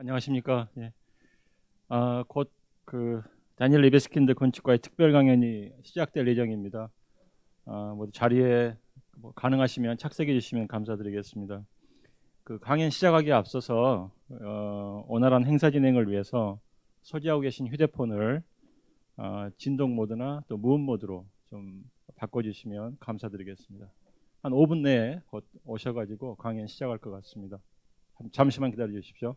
안녕하십니까. 예. 곧 다니엘 리베스킨드 건축가의 특별 강연이 시작될 예정입니다. 모두 자리에 가능하시면 착석해 주시면 감사드리겠습니다. 강연 시작하기에 앞서서 원활한 행사 진행을 위해서 소지하고 계신 휴대폰을 진동 모드나 또 무음 모드로 좀 바꿔주시면 감사드리겠습니다. 한 5분 내에 곧 오셔가지고 강연 시작할 것 같습니다. 잠시만 기다려 주십시오.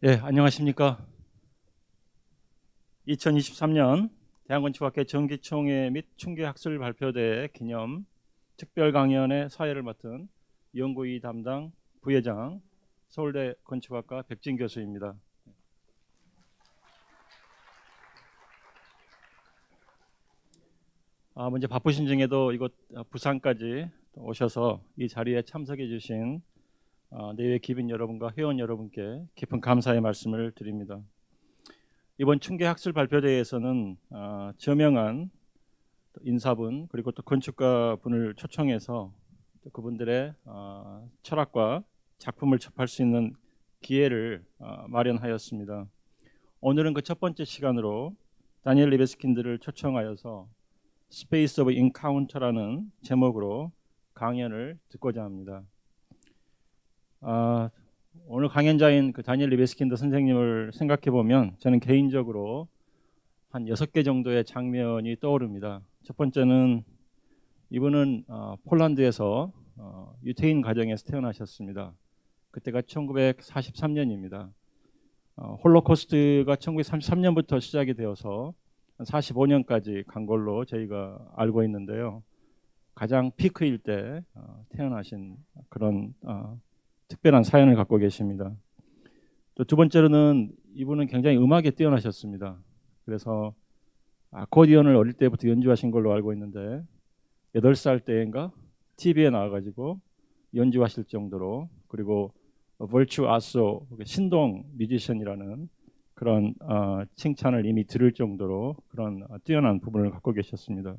예, 안녕하십니까. 2023년 대한건축학회 정기총회 및 춘계학술발표대회 기념 특별 강연의 사회를 맡은 연구위 담당 부회장 서울대 건축학과 백진 교수입니다. 먼저 바쁘신 중에도 이곳 부산까지 오셔서 이 자리에 참석해 주신 내외 기빈 여러분과 회원 여러분께 깊은 감사의 말씀을 드립니다. 이번 춘계학술발표대회에서는 저명한 인사분 그리고 또 건축가 분을 초청해서 그분들의 철학과 작품을 접할 수 있는 기회를 마련하였습니다. 오늘은 그 첫 번째 시간으로 다니엘 리베스킨드를 초청하여서 Space of Encounter라는 제목으로 강연을 듣고자 합니다. 오늘 강연자인 그 다니엘 리베스킨드 선생님을 생각해 보면 저는 개인적으로 한 6개 정도의 장면이 떠오릅니다. 첫 번째는 이분은 폴란드에서 유태인 가정에서 태어나셨습니다. 그때가 1943년입니다. 홀로코스트가 1933년부터 시작이 되어서 45년까지 간 걸로 저희가 알고 있는데요. 가장 피크일 때 태어나신 그런 특별한 사연을 갖고 계십니다. 또 두 번째로는 이분은 굉장히 음악에 뛰어나셨습니다. 그래서 아코디언을 어릴 때부터 연주하신 걸로 알고 있는데 8살 때인가 TV에 나와가지고 연주하실 정도로, 그리고 버추아소 신동 뮤지션이라는 그런 칭찬을 이미 들을 정도로 그런 뛰어난 부분을 갖고 계셨습니다.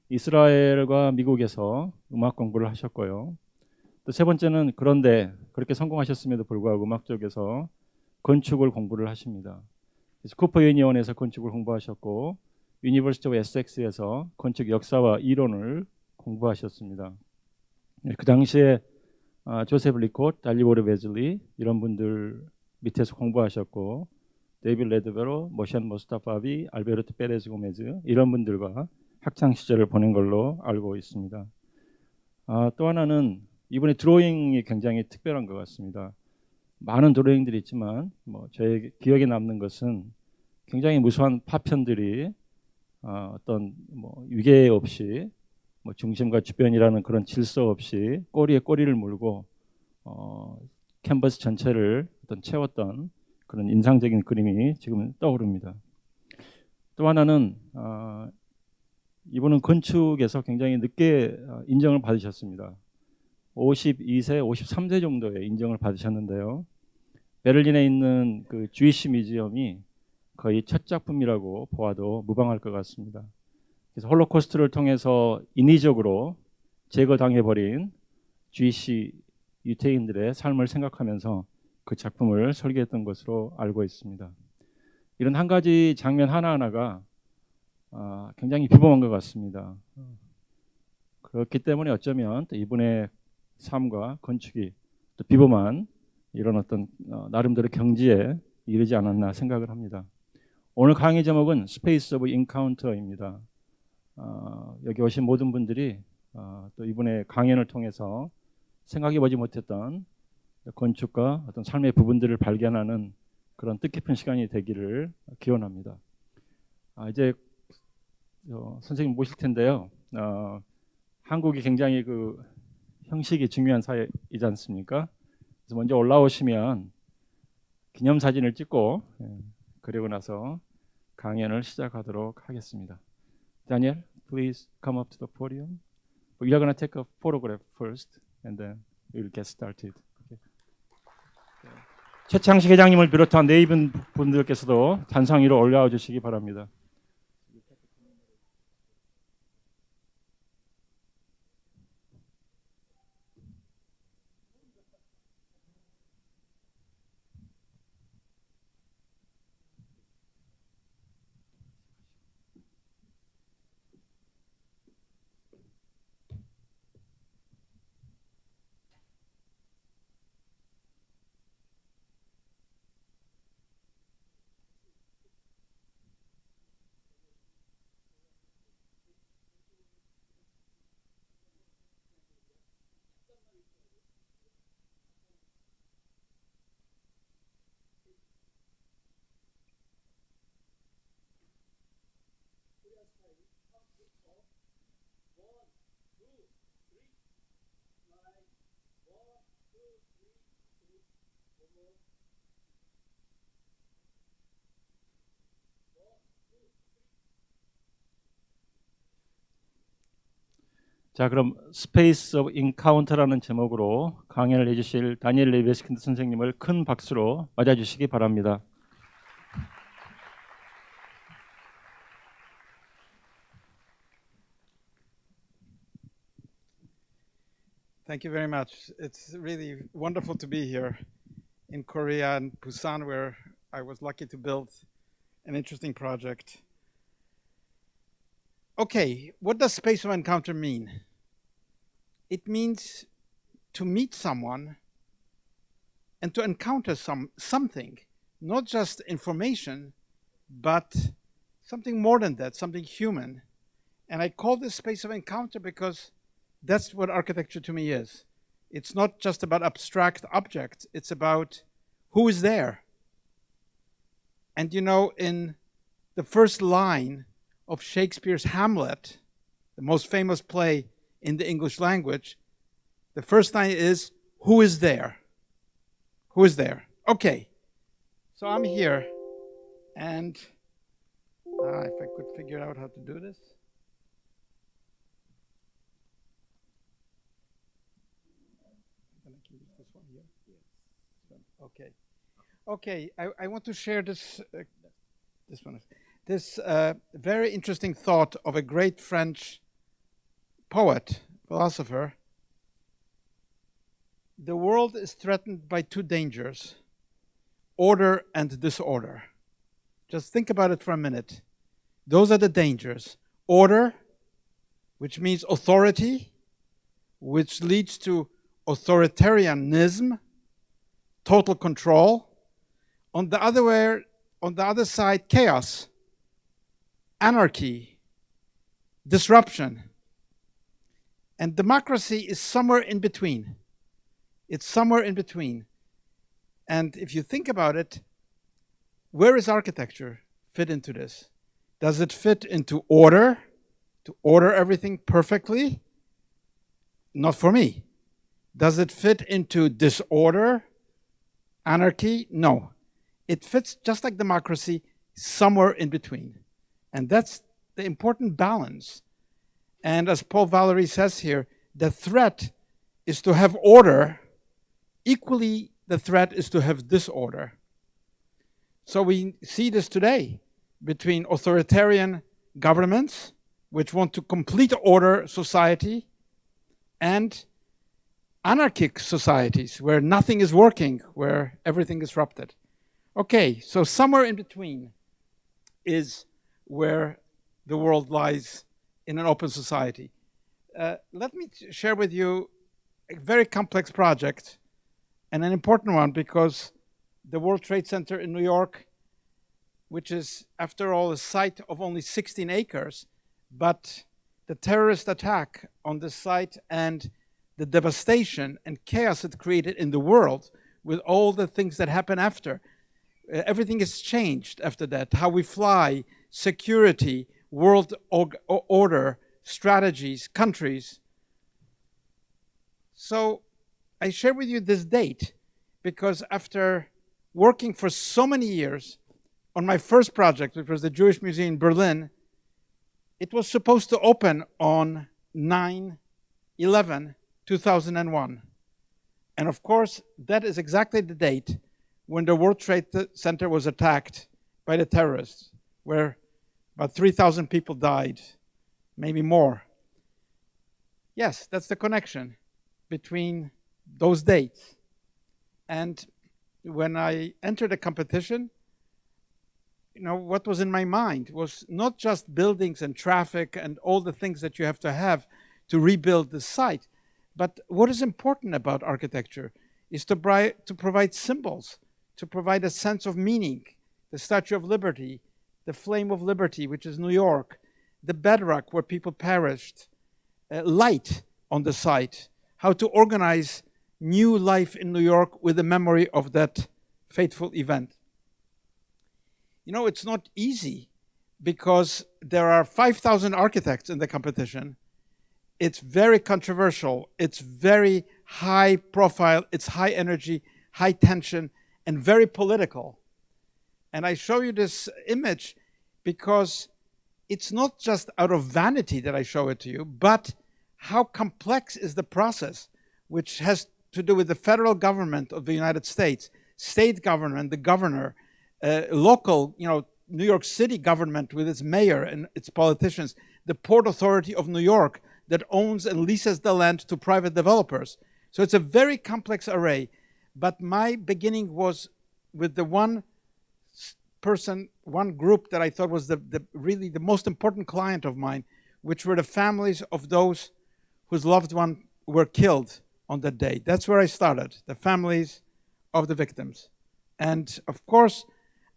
이스라엘과 미국에서 음악 공부를 하셨고요. 또 세 번째는 그런데 그렇게 성공하셨음에도 불구하고 음악 쪽에서 건축을 공부를 하십니다. 그래서 쿠퍼 유니온에서 건축을 공부하셨고 유니버시티 오브 에섹스에서 건축 역사와 이론을 공부하셨습니다. 그 당시에 조세프 리콧, 달리보르 베즐리 이런 분들 밑에서 공부하셨고 데이빗 레드베로, 모션 모스타파비, 알베르토 페레즈 고메즈 이런 분들과 학창 시절을 보낸 걸로 알고 있습니다. 또 하나는 이분의 드로잉이 굉장히 특별한 것 같습니다. 많은 드로잉들이 있지만 제 기억에 남는 것은 굉장히 무수한 파편들이 어떤 위계 없이 중심과 주변이라는 그런 질서 없이 꼬리에 꼬리를 물고 캔버스 전체를 채웠던 그런 인상적인 그림이 지금 떠오릅니다. 또 하나는 이분은 건축에서 굉장히 늦게 인정을 받으셨습니다. 52세, 53세 정도에 인정을 받으셨는데요. 베를린에 있는 그 주이시 뮤지엄이 거의 첫 작품이라고 보아도 무방할 것 같습니다. 그래서 홀로코스트를 통해서 인위적으로 제거당해버린 주이시 유태인들의 삶을 생각하면서 그 작품을 설계했던 것으로 알고 있습니다. 이런 한 가지 장면 하나하나가 굉장히 비범한 것 같습니다. 그렇기 때문에 어쩌면 또 이분의 삶과 건축이 또 비범한 이런 어떤 나름대로 경지에 이르지 않았나 생각을 합니다. 오늘 강의 제목은 스페이스 오브 인카운터입니다. 여기 오신 모든 분들이 또 이분의 강연을 통해서 생각해보지 못했던 건축과 어떤 삶의 부분들을 발견하는 그런 뜻깊은 시간이 되기를 기원합니다. 이제 선생님 모실 텐데요. 한국이 굉장히 그 형식이 중요한 사회이지 않습니까? 그래서 먼저 올라오시면 기념사진을 찍고 그리고 나서 강연을 시작하도록 하겠습니다. Daniel, please come up to the podium. We are going to take a photograph first, and then we will get started. Okay. 최창식 회장님을 비롯한 네이버 분들께서도 단상 위로 올라와 주시기 바랍니다. 자, 그럼 스페이스 오브 인카운터라는 제목으로 강연을 해주실 다니엘 리베스킨트 선생님을 큰 박수로 맞아주시기 바랍니다. Thank you very much. It's really wonderful to be here in Korea and Busan, where I was lucky to build an interesting project. Okay, what does space of encounter mean? It means to meet someone and to encounter something, not just information, but something more than that, something human. And I call this space of encounter because that's what architecture to me is. It's not just about abstract objects, it's about who is there. And you know, in the first line of Shakespeare's Hamlet, the most famous play in the English language, the first line is, who is there? Who is there? Okay, so I'm here, and if I could figure out how to do this. I can use this one here. Okay. Okay, I want to share this. This very interesting thought of a great French poet, philosopher. The world is threatened by two dangers: order and disorder. Just think about it for a minute. Those are the dangers. Order, which means authority, which leads to authoritarianism, total control. On the other side, chaos, anarchy, disruption. And democracy is somewhere in between. It's somewhere in between. And if you think about it, where is architecture fit into this? Does it fit into order, to order everything perfectly? Not for me. Does it fit into disorder, anarchy? No. It fits, just like democracy, somewhere in between. And that's the important balance. And as Paul Valéry says here, the threat is to have order. Equally, the threat is to have disorder. So we see this today between authoritarian governments, which want to complete order society, and anarchic societies, where nothing is working, where everything is disrupted. Okay, so somewhere in between is where the world lies in an open society. Let me share with you a very complex project, and an important one, because the World Trade Center in New York, which is, after all, a site of only 16 acres, but the terrorist attack on the site and the devastation and chaos it created in the world with all the things that happen after. Everything has changed after that. How we fly, security, world order, strategies, countries. So I share with you this date because after working for so many years on my first project, which was the Jewish Museum in Berlin, it was supposed to open on 9/11/2001. And of course, that is exactly the date when the World Trade Center was attacked by the terrorists, where about 3,000 people died, maybe more. Yes, that's the connection between those dates. And when I entered the competition, you know, what was in my mind was not just buildings and traffic and all the things that you have to rebuild the site, but what is important about architecture is to provide symbols, to provide a sense of meaning. The Statue of Liberty, the Flame of Liberty, which is New York, the bedrock where people perished, light on the site, how to organize new life in New York with the memory of that fateful event. You know, it's not easy because there are 5,000 architects in the competition. It's very controversial. It's very high profile. It's high energy, high tension, and very political. And I show you this image because it's not just out of vanity that I show it to you, but how complex is the process, which has to do with the federal government of the United States, state government, the governor, local, you know, New York City government with its mayor and its politicians, the Port Authority of New York that owns and leases the land to private developers. So it's a very complex array. But my beginning was with the one person, one group that I thought was really the most important client of mine, which were the families of those whose loved ones were killed on that day. That's where I started, the families of the victims. And of course,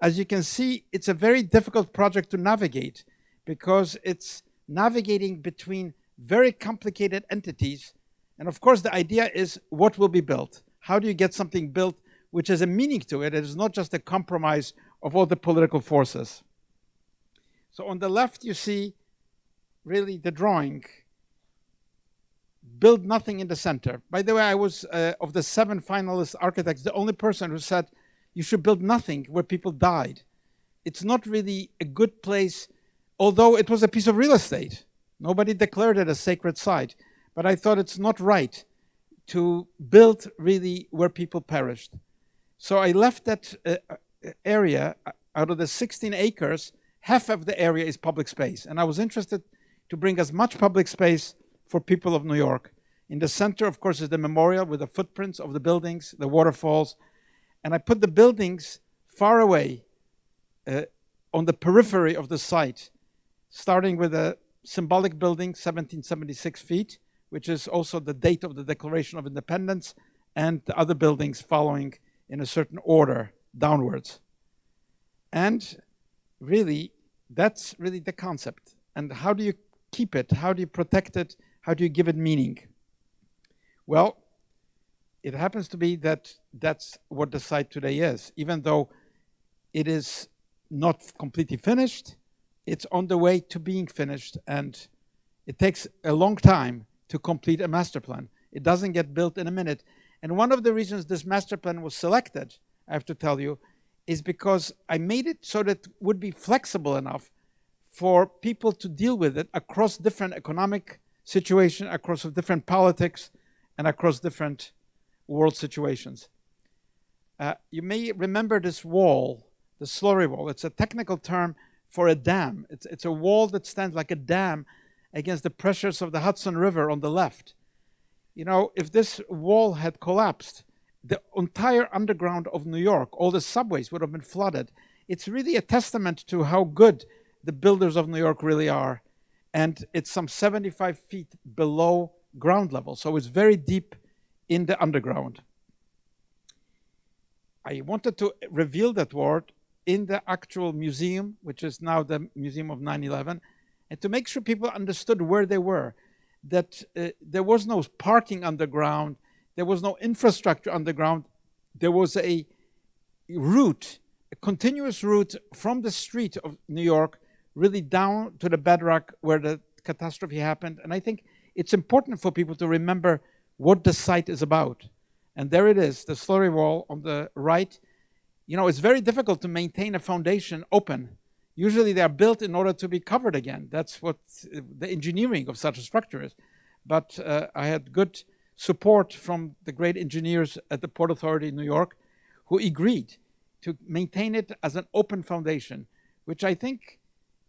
as you can see, it's a very difficult project to navigate because it's navigating between very complicated entities. And of course, the idea is what will be built? How do you get something built which has a meaning to it? It is not just a compromise of all the political forces. So on the left, you see really the drawing. Build nothing in the center. By the way, I was, of the 7 finalist architects, the only person who said you should build nothing where people died. It's not really a good place, although it was a piece of real estate. Nobody declared it a sacred site. But I thought it's not right to build really where people perished. So I left that area. Out of the 16 acres, half of the area is public space. And I was interested to bring as much public space for people of New York. In the center, of course, is the memorial with the footprints of the buildings, the waterfalls. And I put the buildings far away on the periphery of the site, starting with a symbolic building, 1776 feet, which is also the date of the Declaration of Independence, and the other buildings following in a certain order downwards. And really, that's really the concept. And how do you keep it? How do you protect it? How do you give it meaning? Well, it happens to be that that's what the site today is. Even though it is not completely finished, it's on the way to being finished, and it takes a long time to complete a master plan. It doesn't get built in a minute. And one of the reasons this master plan was selected, I have to tell you, is because I made it so that it would be flexible enough for people to deal with it across different economic situations, across different politics, and across different world situations. You may remember this wall, the slurry wall. It's a technical term for a dam. It's a wall that stands like a dam against the pressures of the Hudson River on the left. You know, if this wall had collapsed, the entire underground of New York, all the subways would have been flooded. It's really a testament to how good the builders of New York really are. And it's some 75 feet below ground level, so it's very deep in the underground. I wanted to reveal that word in the actual museum, which is now the Museum of 9/11, and to make sure people understood where they were, that there was no parking underground, there was no infrastructure underground, there was a route, a continuous route from the street of New York really down to the bedrock where the catastrophe happened. And I think it's important for people to remember what the site is about. And there it is, the slurry wall on the right. You know, it's very difficult to maintain a foundation open. Usually they are built in order to be covered again. That's what the engineering of such a structure is. But I had good support from the great engineers at the Port Authority in New York who agreed to maintain it as an open foundation, which I think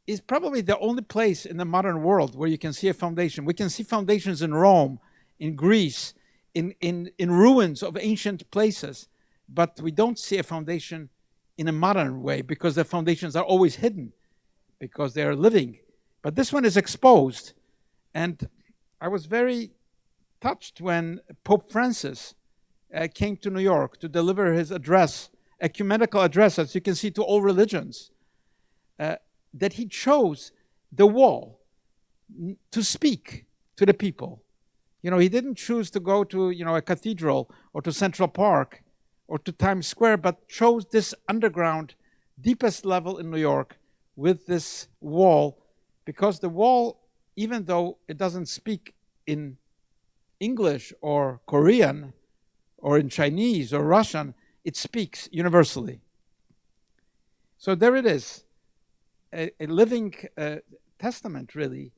is probably the only place in the modern world where you can see a foundation. We can see foundations in Rome, in Greece, in ruins of ancient places, but we don't see a foundation in a modern way because the foundations are always hidden because they are living. But this one is exposed. And I was very touched when Pope Francis came to New York to deliver his address, ecumenical address, as you can see, to all religions, that he chose the wall to speak to the people. You know, he didn't choose to go to, you know, a cathedral or to Central Park or to Times Square, but chose this underground, deepest level in New York with this wall, because the wall, even though it doesn't speak in English or Korean or in Chinese or Russian, it speaks universally. So there it is, a living testament, really,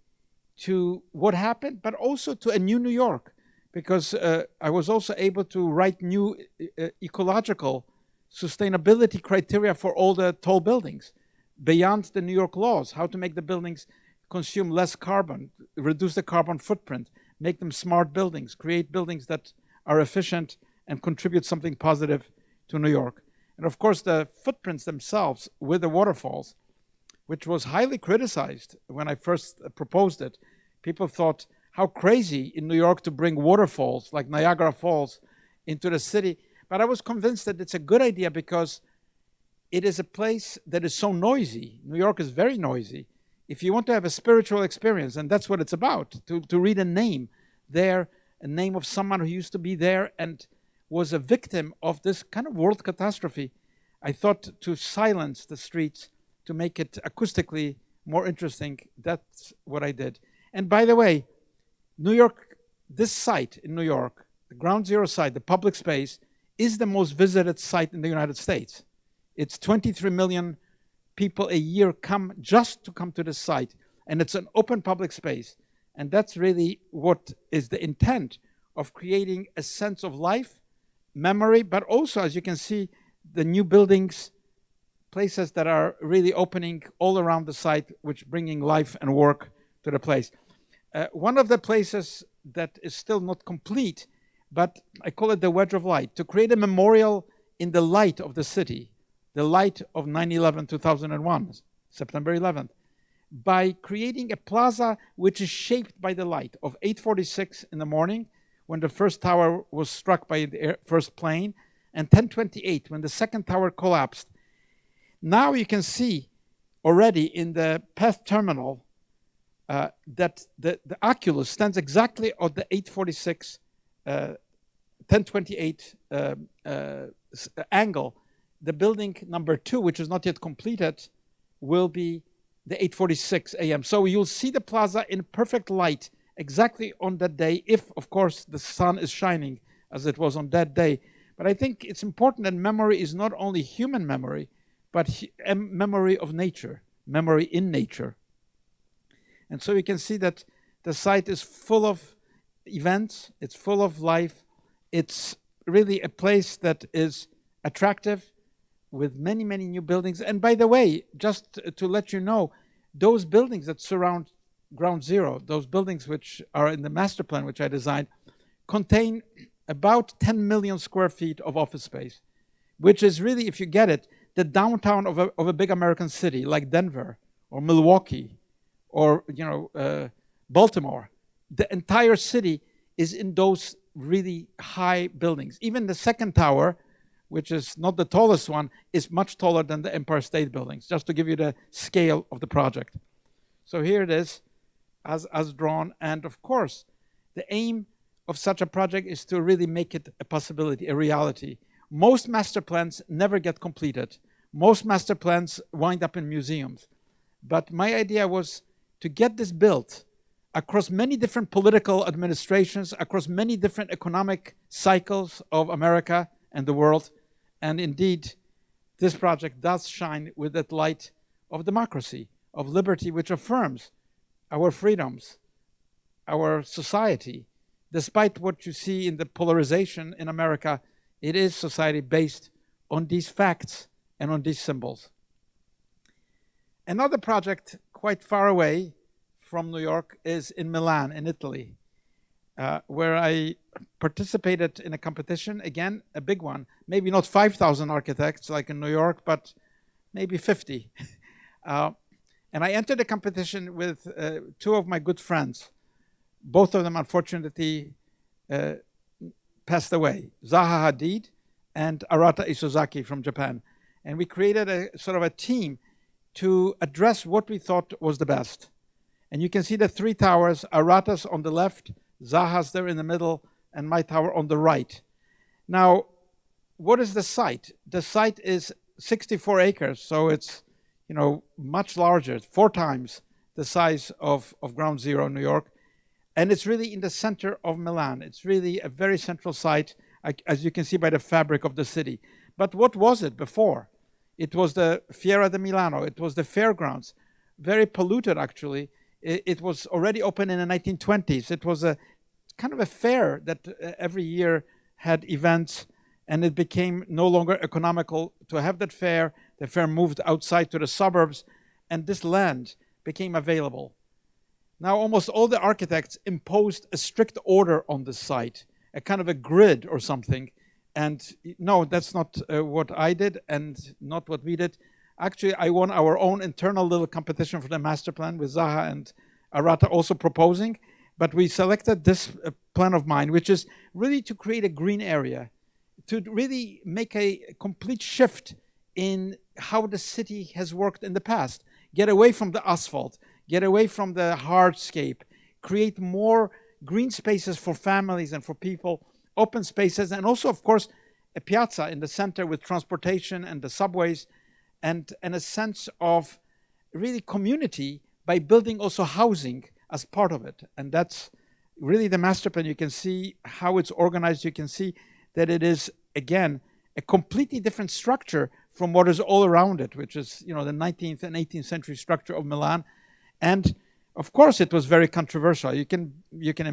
to what happened, but also to a new New York, because I was also able to write new ecological sustainability criteria for all the tall buildings, beyond the New York laws, how to make the buildings consume less carbon, reduce the carbon footprint, make them smart buildings, create buildings that are efficient and contribute something positive to New York. And of course, the footprints themselves with the waterfalls, which was highly criticized when I first proposed it. People thought, how crazy in New York to bring waterfalls like Niagara Falls into the city. But I was convinced that it's a good idea because it is a place that is so noisy. New York is very noisy. If you want to have a spiritual experience, and that's what it's about, to read a name there, a name of someone who used to be there and was a victim of this kind of world catastrophe, I thought to silence the streets, to make it acoustically more interesting. That's what I did. And by the way, New York, this site in New York, the Ground Zero site, the public space, is the most visited site in the United States. It's 23 million people a year come to this site, and it's an open public space. And that's really what is the intent of creating a sense of life, memory, but also, as you can see, the new buildings, places that are really opening all around the site, which bringing life and work to the place. One of the places that is still not complete, but I call it the Wedge of Light, to create a memorial in the light of the city, the light of 9/11, 2001, September 11th, by creating a plaza which is shaped by the light of 8:46 in the morning, when the first tower was struck by the first plane, and 10:28 when the second tower collapsed. Now you can see already in the PETH terminal that the oculus stands exactly on the 8:46, 10:28 angle. The building number 2, which is not yet completed, will be the 8:46 a.m. So you'll see the plaza in perfect light exactly on that day, if, of course, the sun is shining as it was on that day. But I think it's important that memory is not only human memory, but a memory of nature, memory in nature. And so you can see that the site is full of events, it's full of life, it's really a place that is attractive with many, many new buildings. And by the way, just to let you know, those buildings that surround Ground Zero, those buildings which are in the master plan which I designed, contain about 10 million square feet of office space, which is really, if you get it, the downtown of a big American city like Denver or Milwaukee or Baltimore. The entire city is in those really high buildings. Even the second tower, which is not the tallest one, is much taller than the Empire State Buildings, just to give you the scale of the project. So here it is, as drawn. And of course, the aim of such a project is to really make it a possibility, a reality. Most master plans never get completed. Most master plans wind up in museums. But my idea was to get this built across many different political administrations, across many different economic cycles of America and the world. And indeed, this project does shine with that light of democracy, of liberty, which affirms our freedoms, our society. Despite what you see in the polarization in America, it is society based on these facts and on these symbols. Another project quite far away from New York is in Milan, in Italy, where I participated in a competition, again, a big one, maybe not 5,000 architects like in New York, but maybe 50. And I entered a competition with 2 of my good friends. Both of them, unfortunately, passed away, Zaha Hadid and Arata Isozaki from Japan. And we created a sort of a team to address what we thought was the best. And you can see the 3 towers, Arata's on the left, Zaha's there in the middle, and my tower on the right. Now, what is the site? The site is 64 acres, so it's much larger, 4 times the size of Ground Zero in New York. And it's really in the center of Milan. It's really a very central site, as you can see by the fabric of the city. But what was it before? It was the Fiera di Milano. It was the fairgrounds, very polluted actually. It was already open in the 1920s. It was a kind of a fair that every year had events, and it became no longer economical to have that fair. The fair moved outside to the suburbs, and this land became available. Now, almost all the architects imposed a strict order on this site, a kind of a grid or something. And no, that's not what I did and not what we did. Actually, I won our own internal little competition for the master plan with Zaha and Arata also proposing. But we selected this plan of mine, which is really to create a green area, to really make a complete shift in how the city has worked in the past. Get away from the asphalt, get away from the hardscape, create more green spaces for families and for people, open spaces, and also, of course, a piazza in the center with transportation and the subways, and a sense of really community by building also housing as part of it. And that's really the master plan. You can see how it's organized. You can see that it is, again, a completely different structure from what is all around it, which is, you know, the 19th and 18th century structure of Milan. And of course, it was very controversial. You can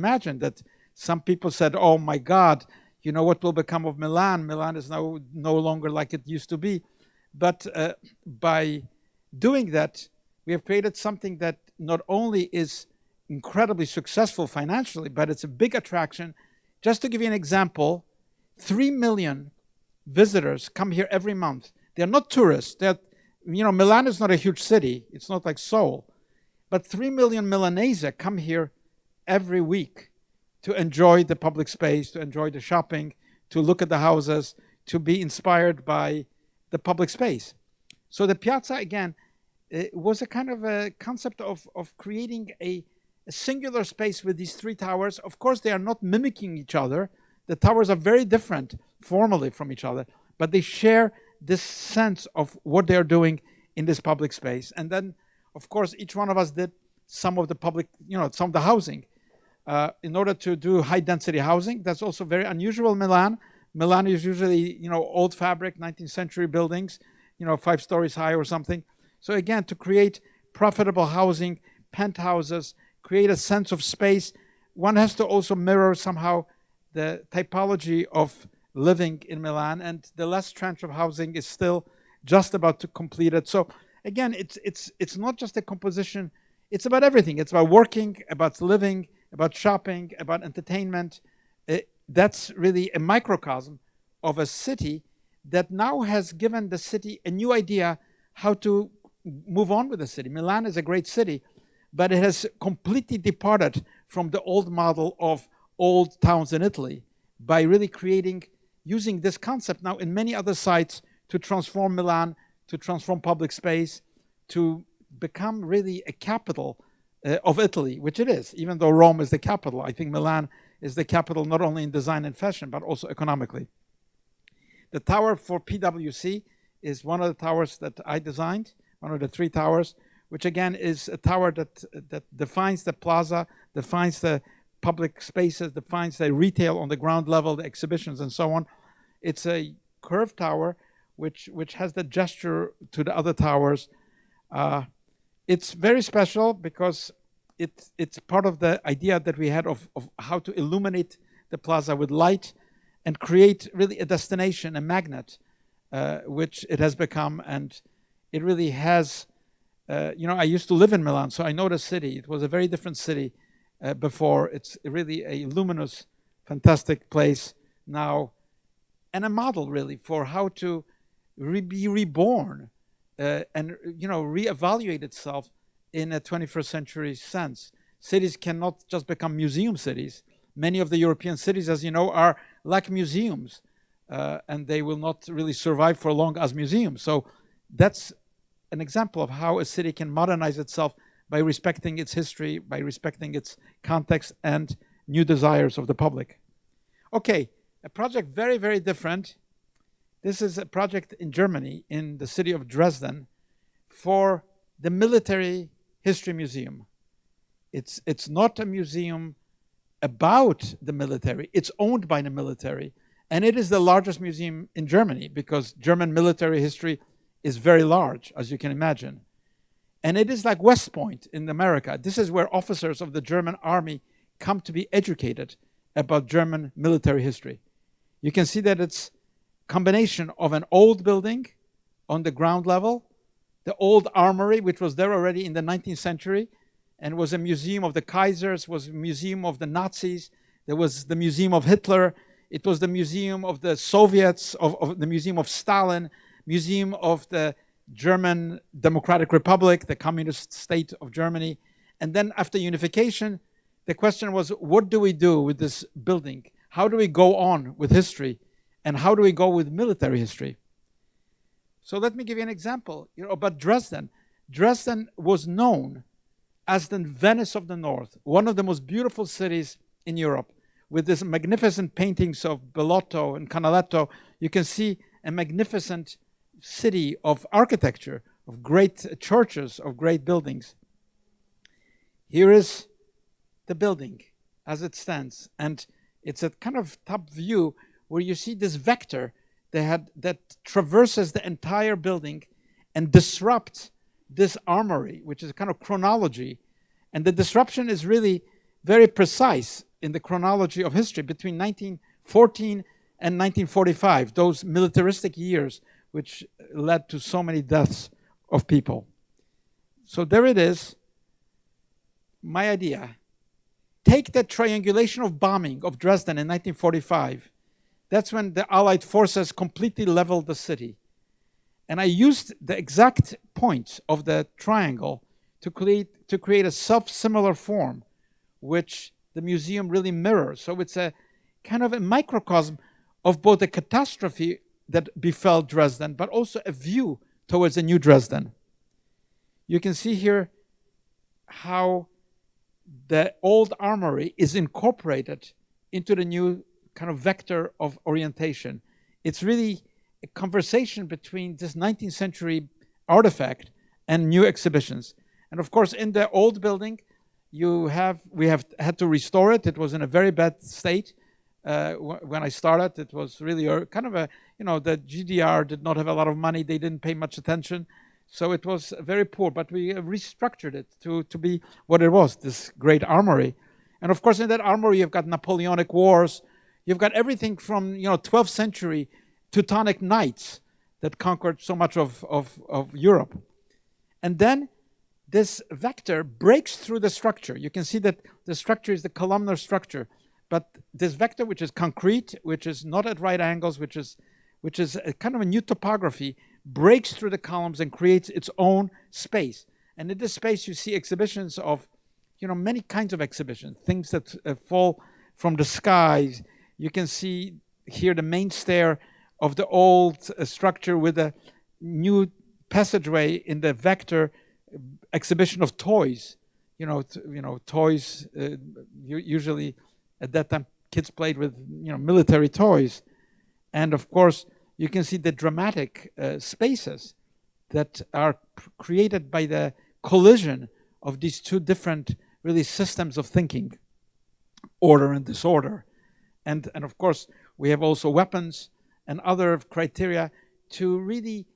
imagine that some people said, "Oh my God, you know what will become of Milan? Milan is now no longer like it used to be." But by doing that, we have created something that not only is incredibly successful financially, but it's a big attraction. Just to give you an example, 3 million visitors come here every month. They're not tourists. Milan is not a huge city. It's not like Seoul. But 3 million Milanese come here every week to enjoy the public space, to enjoy the shopping, to look at the houses, to be inspired by the public space. So the piazza, again, was a kind of a concept of creating a singular space with these three towers. Of course, they are not mimicking each other. The towers are very different formally from each other, but they share this sense of what they're doing in this public space. And then, of course, each one of us did some of the public, some of the housing. In order to do high-density housing, that's also very unusual in Milan. Milan is usually, old fabric, 19th century buildings, 5 stories high or something. So again, to create profitable housing, penthouses, create a sense of space, one has to also mirror somehow the typology of living in Milan, and the last tranche of housing is still just about to complete it. So again, it's not just a composition, it's about everything. It's about working, about living, about shopping, about entertainment. That's really a microcosm of a city that now has given the city a new idea how to move on with the city. Milan is a great city, but it has completely departed from the old model of old towns in Italy by really using this concept now in many other sites to transform Milan, to transform public space, to become really a capital of Italy, which it is. Even though Rome is the capital, I think Milan is the capital not only in design and fashion, but also economically. The tower for PwC is one of the towers that I designed, one of the 3 towers, which again is a tower that defines the plaza, defines the public spaces, defines the retail on the ground level, the exhibitions and so on. It's a curved tower which has the gesture to the other towers. It's very special because it's part of the idea that we had of how to illuminate the plaza with light and create really a destination, a magnet, which it has become. And it really has, I used to live in Milan, so I know the city. It was a very different city before. It's really a luminous, fantastic place now, and a model really for how to be reborn and reevaluate itself in a 21st century sense. Cities cannot just become museum cities. Many of the European cities, as you know, are like museums, and they will not really survive for long as museums. So that's an example of how a city can modernize itself by respecting its history, by respecting its context and new desires of the public. Okay, a project very, very different. This is a project in Germany, in the city of Dresden, for the Military History Museum. It's not a museum about the military. It's owned by the military. And it is the largest museum in Germany because German military history is very large, as you can imagine. And it is like West Point in America. This is where officers of the German army come to be educated about German military history. You can see that it's a combination of an old building on the ground level, the old armory, which was there already in the 19th century, and was a museum of the Kaisers, was a museum of the Nazis. There was the museum of Hitler. It was the museum of the Soviets, of the museum of Stalin, museum of the German Democratic Republic, the communist state of Germany. And then after unification, the question was, what do we do with this building? How do we go on with history? And how do we go with military history? So let me give you an example about Dresden. Dresden was known as the Venice of the North, one of the most beautiful cities in Europe, with these magnificent paintings of Bellotto and Canaletto. You can see a magnificent city of architecture, of great churches, of great buildings. Here is the building as it stands, and it's a kind of top view where you see this vector that traverses the entire building and disrupts this armory, which is a kind of chronology. And the disruption is really very precise in the chronology of history between 1914 and 1945, those militaristic years which led to so many deaths of people. So there it is, my idea. Take the triangulation of bombing of Dresden in 1945. That's when the Allied forces completely leveled the city. And I used the exact points of the triangle to create a self-similar form, which the museum really mirrors. So it's a kind of a microcosm of both the catastrophe that befell Dresden, but also a view towards a new Dresden. You can see here how the old armory is incorporated into the new kind of vector of orientation. It's really a conversation between this 19th century artifact and new exhibitions. And of course, in the old building, we have had to restore it. It was in a very bad state. When I started, it was really kind of a, the GDR did not have a lot of money. They didn't pay much attention. So it was very poor, but we restructured it to be what it was, this great armory. And of course, in that armory, you've got Napoleonic Wars. You've got everything from, 12th century Teutonic knights that conquered so much of Europe. And then this vector breaks through the structure. You can see that the structure is the columnar structure. But this vector, which is concrete, which is not at right angles, which is a kind of a new topography, breaks through the columns and creates its own space. And in this space, you see exhibitions of, many kinds of exhibitions, things that fall from the skies. You can see here the main stair of the old structure with a new passageway in the vector exhibition of toys. Toys, usually at that time, kids played with, military toys. And of course, you can see the dramatic spaces that are created by the collision of these two different really systems of thinking, order and disorder. And of course, we have also weapons and other criteria to really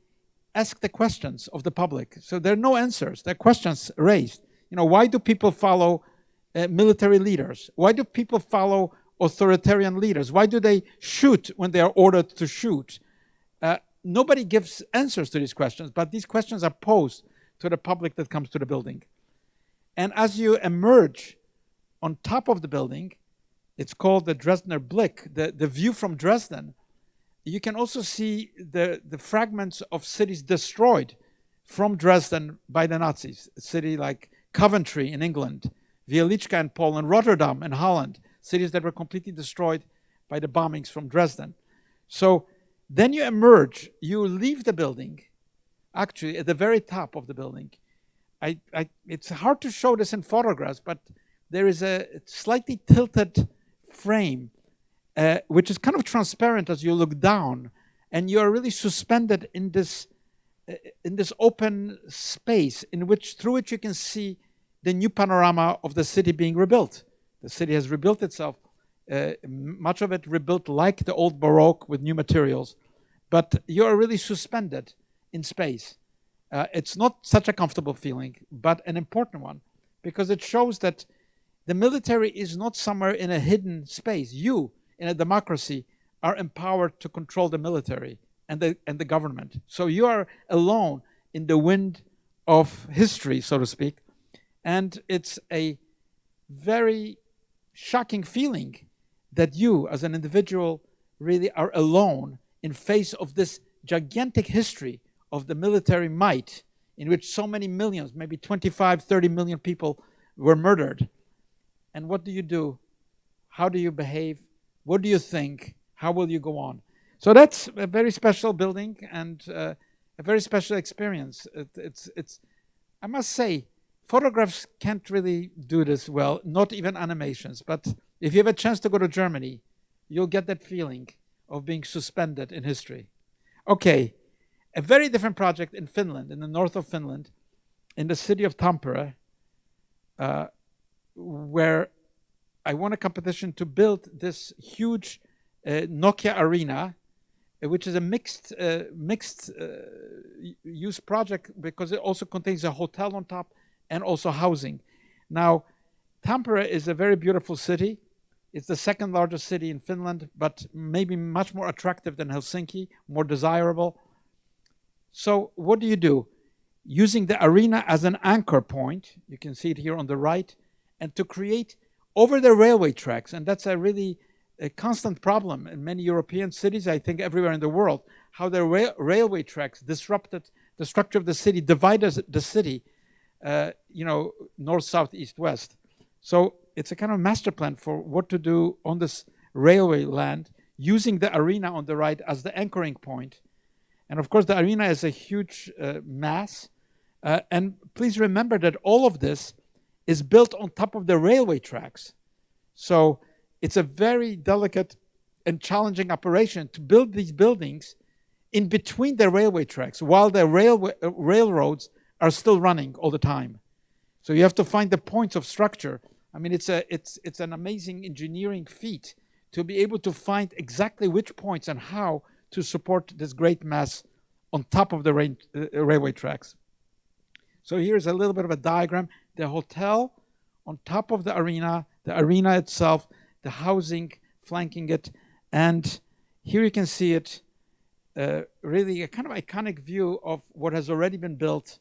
ask the questions of the public. So there are no answers, there are questions raised. Why do people follow military leaders? Why do people follow authoritarian leaders? Why do they shoot when they are ordered to shoot? Nobody gives answers to these questions, but these questions are posed to the public that comes to the building. And as you emerge on top of the building, it's called the Dresdner Blick, the view from Dresden. You can also see the fragments of cities destroyed from Dresden by the Nazis. A city like Coventry in England, Wieliczka in Poland, Rotterdam in Holland, cities that were completely destroyed by the bombings from Dresden. So then you emerge, you leave the building, actually at the very top of the building. It's hard to show this in photographs, but there is a slightly tilted frame, which is kind of transparent as you look down, and you are really suspended in this open space through which you can see the new panorama of the city being rebuilt. The city has rebuilt itself, much of it rebuilt like the old Baroque with new materials, but you are really suspended in space. It's not such a comfortable feeling, but an important one, because it shows that the military is not somewhere in a hidden space. You, in a democracy, are empowered to control the military and the government. So you are alone in the wind of history, so to speak. And it's a very shocking feeling that you, as an individual, really are alone in face of this gigantic history of the military might, in which so many millions, maybe 25, 30 million people were murdered. And what do you do? How do you behave? What do you think? How will you go on? So that's a very special building and a very special experience. It's I must say, photographs can't really do this well, not even animations. But if you have a chance to go to Germany, you'll get that feeling of being suspended in history. Okay, a very different project in Finland, in the north of Finland, in the city of Tampere, where I won a competition to build this huge Nokia arena, which is a mixed use project because it also contains a hotel on top and also housing. Now, Tampere is a very beautiful city. It's the second largest city in Finland, but maybe much more attractive than Helsinki, more desirable. So what do? Using the arena as an anchor point, you can see it here on the right, and to create over the railway tracks, and that's a constant problem in many European cities, I think everywhere in the world, how the railway tracks disrupted the structure of the city, divided the city, north, south, east, west. So it's a kind of master plan for what to do on this railway land, using the arena on the right as the anchoring point. And of course, the arena is a huge mass. And please remember that all of this is built on top of the railway tracks. So it's a very delicate and challenging operation to build these buildings in between the railway tracks while the railroads are still running all the time. So you have to find the points of structure. I mean, it's an amazing engineering feat to be able to find exactly which points and how to support this great mass on top of the railway tracks. So here's a little bit of a diagram. The hotel on top of the arena itself, the housing flanking it, and here you can see it, really a kind of iconic view of what has already been built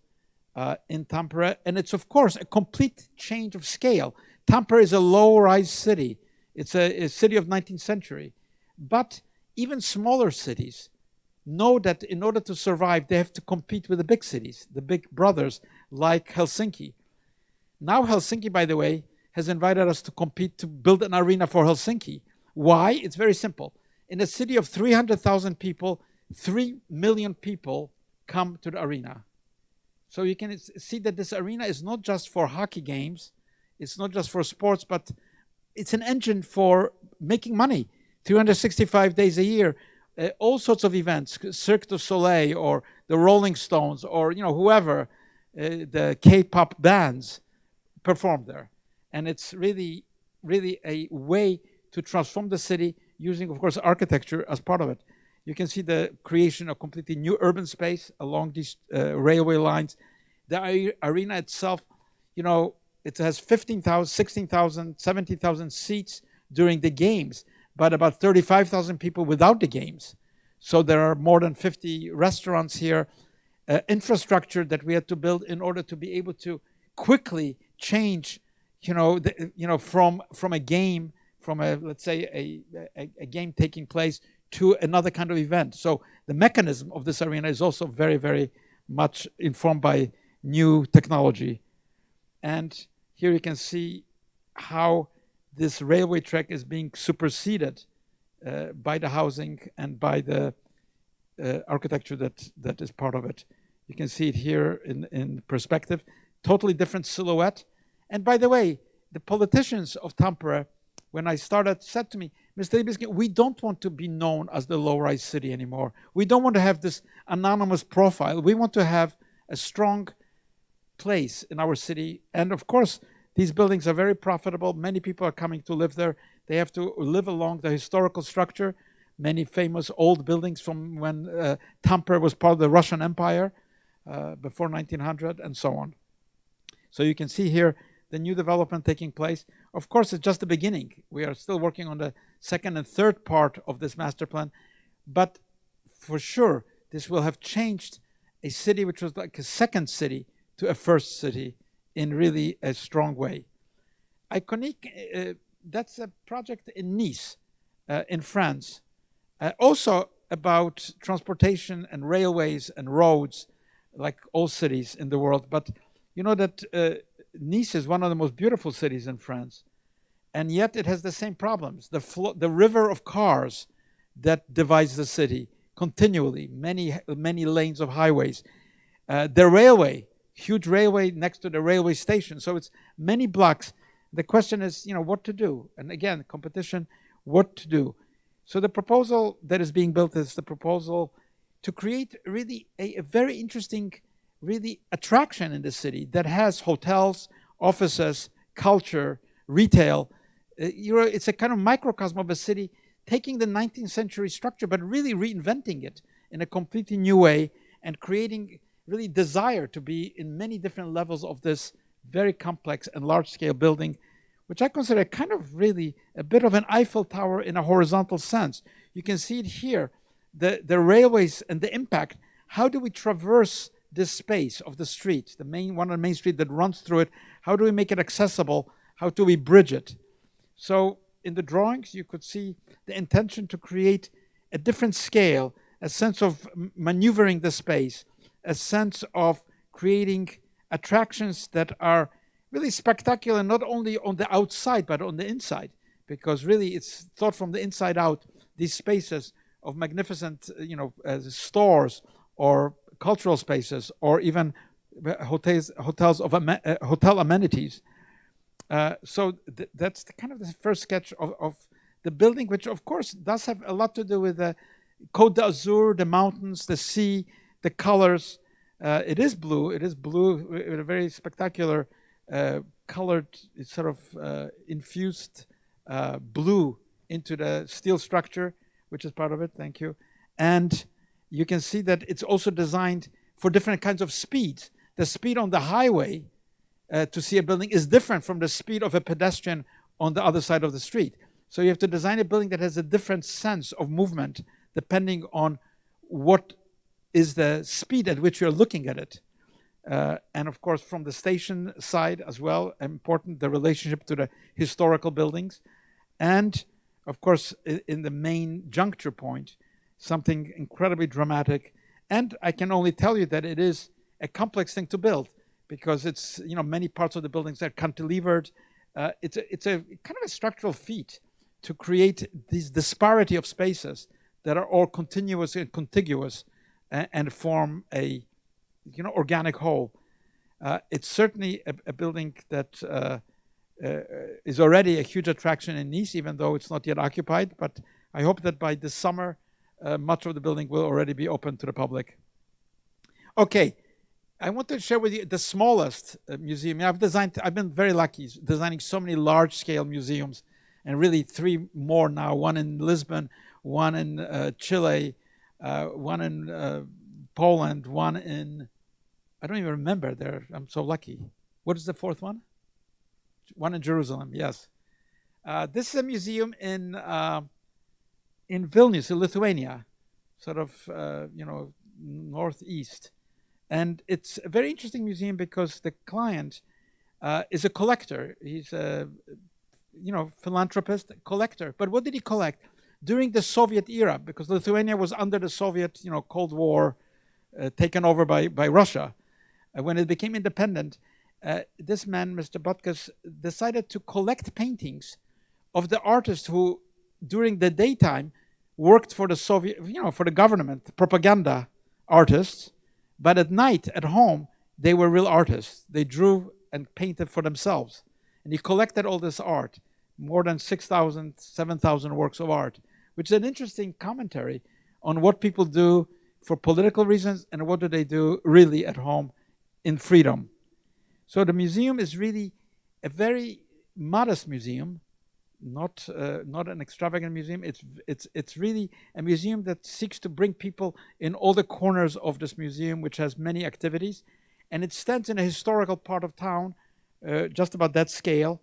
in Tampere. And it's, of course, a complete change of scale. Tampere is a low-rise city. It's a city of 19th century. But even smaller cities know that in order to survive, they have to compete with the big cities, the big brothers, like Helsinki. Now Helsinki, by the way, has invited us to compete to build an arena for Helsinki. Why? It's very simple. In a city of 300,000 people, 3 million people come to the arena. So you can see that this arena is not just for hockey games, it's not just for sports, but it's an engine for making money. 365 days a year, all sorts of events, Cirque du Soleil or the Rolling Stones or whoever, the K-pop bands perform there. And it's really, really a way to transform the city using, of course, architecture as part of it. You can see the creation of completely new urban space along these railway lines. The arena itself, it has 15,000, 16,000, 17,000 seats during the games, but about 35,000 people without the games. So there are more than 50 restaurants here, infrastructure that we had to build in order to be able to quickly change, from a game, from let's say a game taking place to another kind of event. So the mechanism of this arena is also very, very much informed by new technology. And here you can see how this railway track is being superseded by the housing and by the architecture that is part of it. You can see it here in perspective, totally different silhouette. And by the way, the politicians of Tampere, when I started, said to me, Mr. Libeskind, we don't want to be known as the low-rise city anymore. We don't want to have this anonymous profile. We want to have a strong place in our city. And of course, these buildings are very profitable. Many people are coming to live there. They have to live along the historical structure. Many famous old buildings from when Tampere was part of the Russian Empire before 1900 and so on. So you can see here the new development taking place. Of course, it's just the beginning. We are still working on the second and third part of this master plan. But for sure, this will have changed a city which was like a second city to a first city in really a strong way. Iconique, that's a project in Nice, in France. Also about transportation and railways and roads, like all cities in the world. But you know that Nice is one of the most beautiful cities in France, and yet it has the same problems. The river of cars that divides the city continually, many lanes of highways. The railway, huge railway next to the railway station. So it's many blocks. The question is, what to do? And again, competition, what to do? So the proposal that is being built is the proposal to create really a very interesting, really attraction in the city that has hotels, offices, culture, retail. It's a kind of microcosm of a city taking the 19th century structure, but really reinventing it in a completely new way and creating really desire to be in many different levels of this very complex and large-scale building, which I consider kind of really a bit of an Eiffel Tower in a horizontal sense. You can see it here, the railways and the impact. How do we traverse this space of the street, the main street that runs through it? How do we make it accessible? How do we bridge it? So in the drawings, you could see the intention to create a different scale, a sense of maneuvering the space, a sense of creating attractions that are really spectacular, not only on the outside, but on the inside, because really it's thought from the inside out, these spaces of magnificent, stores or cultural spaces, or even hotels of hotel amenities. So that's kind of the first sketch of the building, which of course does have a lot to do with the Côte d'Azur, the mountains, the sea, the colors. It is blue with a very spectacular colored, sort of infused blue into the steel structure, which is part of it. Thank you. And you can see that it's also designed for different kinds of speeds. The speed on the highway to see a building is different from the speed of a pedestrian on the other side of the street. So you have to design a building that has a different sense of movement depending on what is the speed at which you're looking at it. And of course, from the station side as well, important, the relationship to the historical buildings. And of course, in the main juncture point, something incredibly dramatic. And I can only tell you that it is a complex thing to build, because it's, many parts of the buildings are cantilevered. It's a kind of a structural feat to create this disparity of spaces that are all continuous and contiguous and form a organic whole. It's certainly a building that is already a huge attraction in Nice, even though it's not yet occupied. But I hope that by this summer, much of the building will already be open to the public. Okay, I want to share with you the smallest museum. I've been very lucky designing so many large-scale museums, and really 3 more now, one in Lisbon, one in Chile, one in Poland, one in, I don't even remember there. I'm so lucky. What is the 4th one? One in Jerusalem, yes. This is a museum in Vilnius, in Lithuania, sort of, northeast. And it's a very interesting museum because the client is a collector. He's a, philanthropist, collector. But what did he collect? During the Soviet era, because Lithuania was under the Soviet, Cold War, taken over by Russia. When it became independent, this man, Mr. Butkus, decided to collect paintings of the artists who, during the daytime, worked for the Soviet, for the government, propaganda artists. But at night, at home, they were real artists. They drew and painted for themselves. And he collected all this art, more than 6,000, 7,000 works of art, which is an interesting commentary on what people do for political reasons and what do they do really at home in freedom. So the museum is really a very modest museum, not an extravagant museum. It's really a museum that seeks to bring people in all the corners of this museum, which has many activities, and it stands in a historical part of town, just about that scale,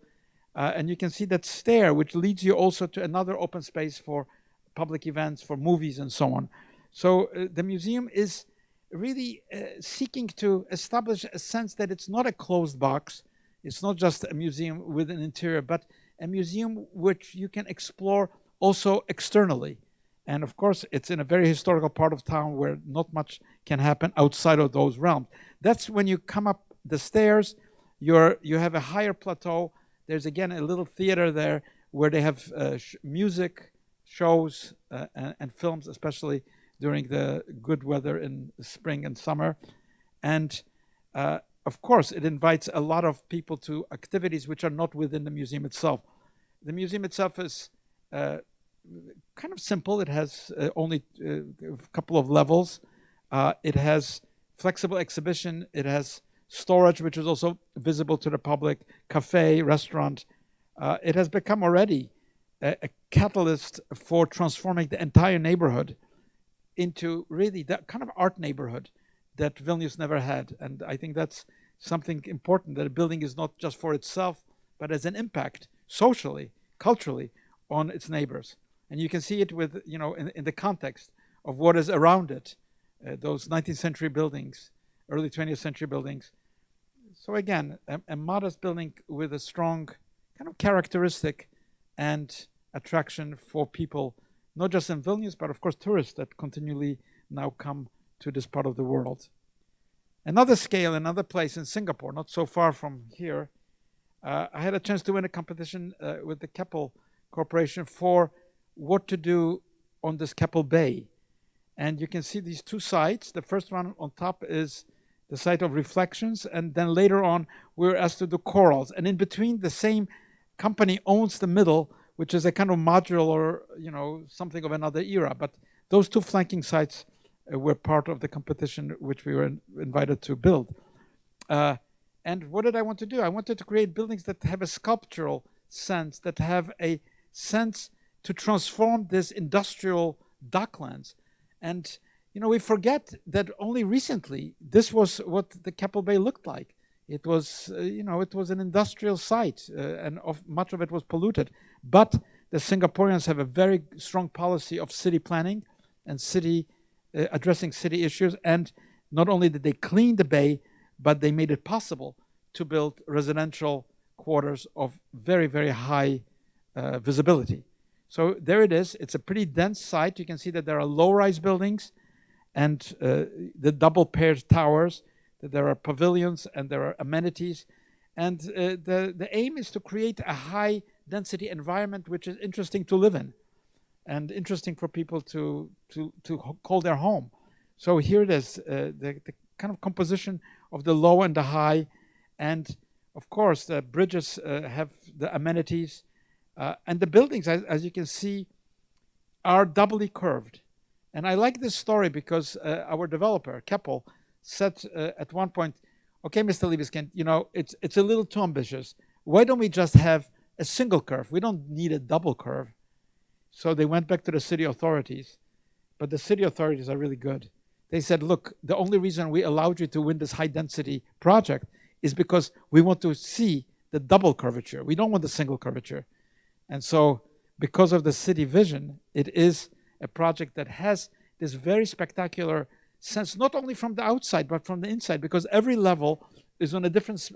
and you can see that stair, which leads you also to another open space for public events, for movies, and so on. So the museum is really seeking to establish a sense that it's not a closed box. It's not just a museum with an interior, but a museum which you can explore also externally. And of course, it's in a very historical part of town where not much can happen outside of those realms. That's when you come up the stairs, you have a higher plateau. There's again a little theater there where they have music, shows and films, especially during the good weather in spring and summer. And of course, it invites a lot of people to activities which are not within the museum itself. The museum itself is kind of simple. It has only a couple of levels. It has flexible exhibition. It has storage, which is also visible to the public, cafe, restaurant. It has become already a catalyst for transforming the entire neighborhood into really that kind of art neighborhood that Vilnius never had. And I think that's something important, that a building is not just for itself, but has an impact socially, culturally on its neighbors. And you can see it with, in the context of what is around it, those 19th century buildings, early 20th century buildings. So again, a modest building with a strong kind of characteristic and attraction for people, not just in Vilnius, but of course tourists that continually now come to this part of the world. Another scale, another place in Singapore, not so far from here, I had a chance to win a competition with the Keppel Corporation for what to do on this Keppel Bay. And you can see these two sites. The first one on top is the site of reflections, and then later on we were asked to do corals. And in between, the same company owns the middle, which is a kind of modular, something of another era. But those two flanking sites were part of the competition which we were invited to build. And what did I want to do? I wanted to create buildings that have a sculptural sense, that have a sense to transform this industrial docklands. And we forget that only recently this was what the Keppel Bay looked like. It was, it was an industrial site, and much of it was polluted. But the Singaporeans have a very strong policy of city planning and addressing city issues. And not only did they clean the bay, but they made it possible to build residential quarters of very, very high visibility. So there it is. It's a pretty dense site. You can see that there are low-rise buildings and the double-paired towers, that there are pavilions and there are amenities. And the aim is to create a high-density environment which is interesting to live in and interesting for people to call their home. So here it is, the kind of composition of the low and the high. And of course, the bridges have the amenities. And the buildings, as you can see, are doubly curved. And I like this story because our developer, Keppel, said at one point, okay, Mr. Libeskind, it's a little too ambitious. Why don't we just have a single curve? We don't need a double curve. So they went back to the city authorities. But the city authorities are really good. They said, look, the only reason we allowed you to win this high-density project is because we want to see the double curvature. We don't want the single curvature. And so because of the city vision, it is a project that has this very spectacular sense, not only from the outside, but from the inside, because every level is on a different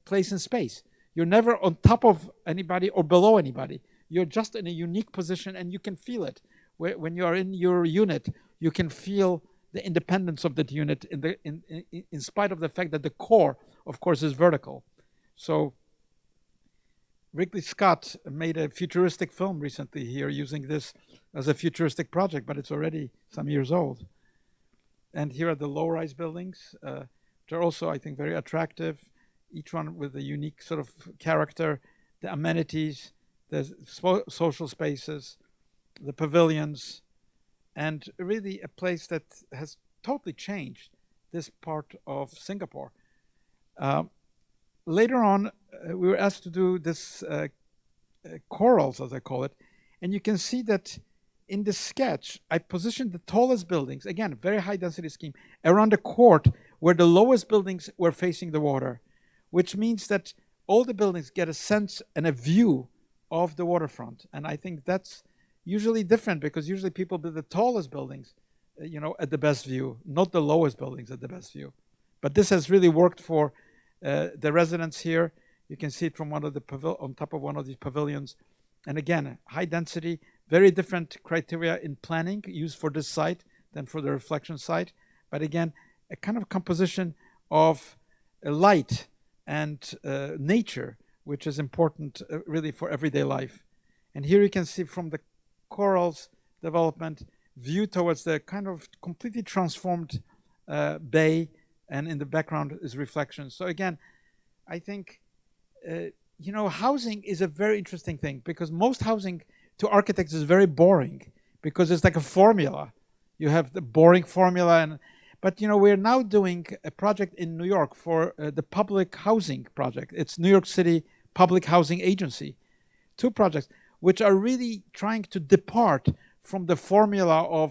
place in space. You're never on top of anybody or below anybody. You're just in a unique position, and you can feel it. When you are in your unit, you can feel the independence of that unit in spite of the fact that the core, of course, is vertical. So Ridley Scott made a futuristic film recently here using this as a futuristic project, but it's already some years old. And here are the low-rise buildings, which are also, I think, very attractive, each one with a unique sort of character, the amenities, the social spaces, the pavilions, and really a place that has totally changed this part of Singapore. Later on, we were asked to do this corals, as I call it, and you can see that in the sketch, I positioned the tallest buildings, again, a very high density scheme, around a court where the lowest buildings were facing the water, which means that all the buildings get a sense and a view of the waterfront. And I think that's usually different because usually people build the tallest buildings, at the best view, not the lowest buildings at the best view. But this has really worked for the residents here. You can see it from on top of one of these pavilions. And again, high density, very different criteria in planning used for this site than for the reflection site. But again, a kind of composition of light and nature, which is important really for everyday life. And here you can see from the corals development, view towards the kind of completely transformed bay, and in the background is reflection. So again, I think, housing is a very interesting thing, because most housing to architects is very boring, because it's like a formula. You have the boring formula, but we're now doing a project in New York for the public housing project. It's New York City Public Housing Agency. 2 projects which are really trying to depart from the formula of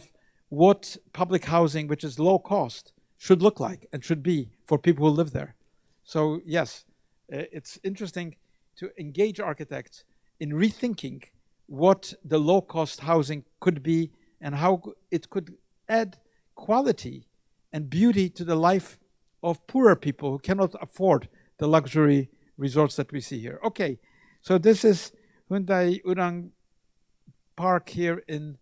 what public housing, which is low cost, should look like and should be for people who live there. So yes, it's interesting to engage architects in rethinking what the low-cost housing could be and how it could add quality and beauty to the life of poorer people who cannot afford the luxury resorts that we see here. Okay, so this is Hyundai Urang Park here in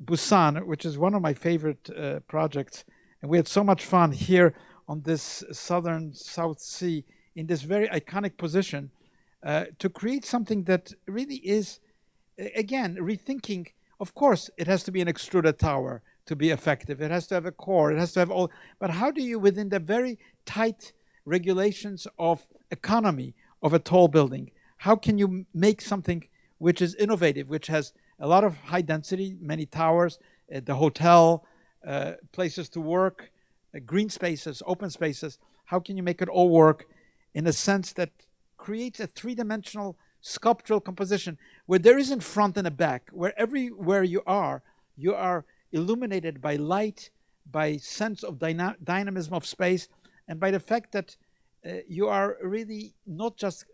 Busan, which is one of my favorite projects. And we had so much fun here on this southern South Sea in this very iconic position to create something that really is, again, rethinking. Of course, it has to be an extruded tower to be effective. It has to have a core. It has to have all. But how do you, within the very tight regulations of economy of a tall building, how can you make something which is innovative, which has a lot of high density, many towers, the hotel, places to work, green spaces, open spaces? How can you make it all work in a sense that creates a three-dimensional sculptural composition where there isn't front and a back, where everywhere you are illuminated by light, by sense of dynamism of space, and by the fact that you are really not just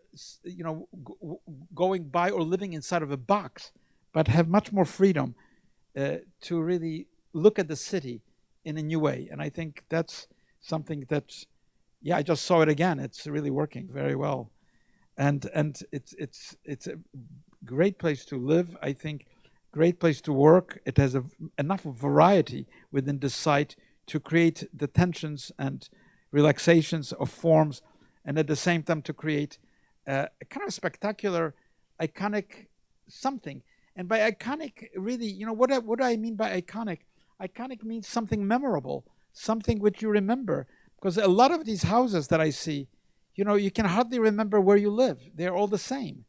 going by or living inside of a box, but have much more freedom to really look at the city in a new way. And I think that's something that, I just saw it again. It's really working very well, and it's a great place to live. I think great place to work. It has enough variety within the site to create the tensions and relaxations of forms, and at the same time to create a kind of spectacular, iconic something. And by iconic, really, what do I mean by iconic? Iconic means something memorable, something which you remember. Because a lot of these houses that I see, you can hardly remember where you live. They're all the same.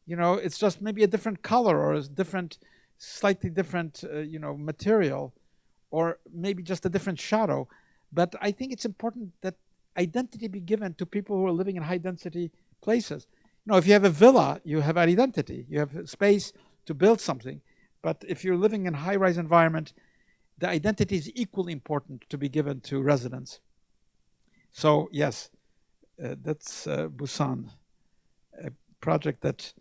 It's just maybe a different color or a different, slightly different, material, or maybe just a different shadow. But I think it's important that identity be given to people who are living in high-density places. If you have a villa, you have an identity. You have space to build something. But if you're living in a high-rise environment, the identity is equally important to be given to residents. So yes, that's Busan, a project that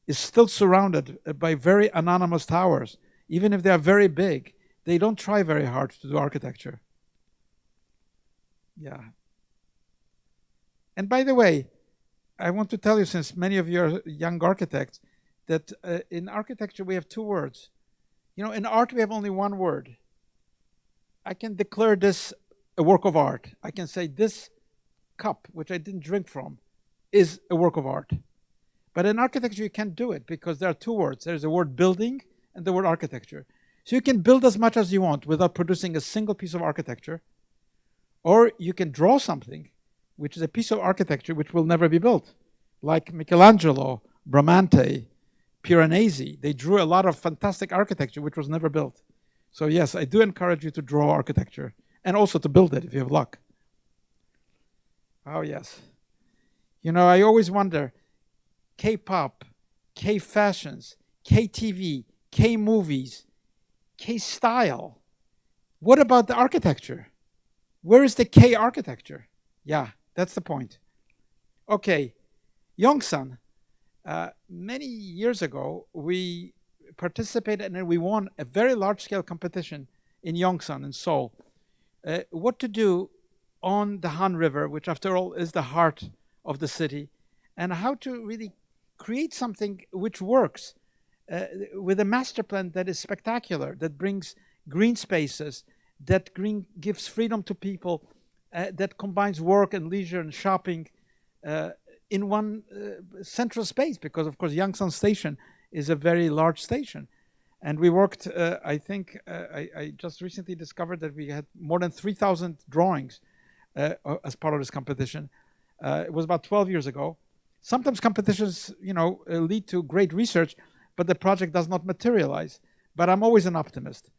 is still surrounded by very anonymous towers. Even if they are very big, they don't try very hard to do architecture. Yeah. And by the way, I want to tell you, since many of you are young architects, that in architecture we have 2 words. In art we have only 1 word. I can declare this a work of art. I can say this cup, which I didn't drink from, is a work of art. But in architecture you can't do it because there are 2 words. There's the word building and the word architecture. So you can build as much as you want without producing a single piece of architecture, or you can draw something which is a piece of architecture which will never be built. Like Michelangelo, Bramante, Piranesi, they drew a lot of fantastic architecture which was never built. So yes, I do encourage you to draw architecture and also to build it if you have luck. Oh yes. I always wonder, K-pop, K-fashions, K-TV, K-movies, K-style. What about the architecture? Where is the K-architecture? Yeah, that's the point. Okay, Yongsan. Many years ago, we participated and we won a very large-scale competition in Yongsan in Seoul. What to do on the Han River, which after all is the heart of the city, and how to really create something which works with a master plan that is spectacular, that brings green spaces, that gives freedom to people, that combines work and leisure and shopping in one central space, because of course Yongsan Station is a very large station. And we worked, I just recently discovered that we had more than 3,000 drawings as part of this competition. It was about 12 years ago. Sometimes competitions, lead to great research, but the project does not materialize. But I'm always an optimist,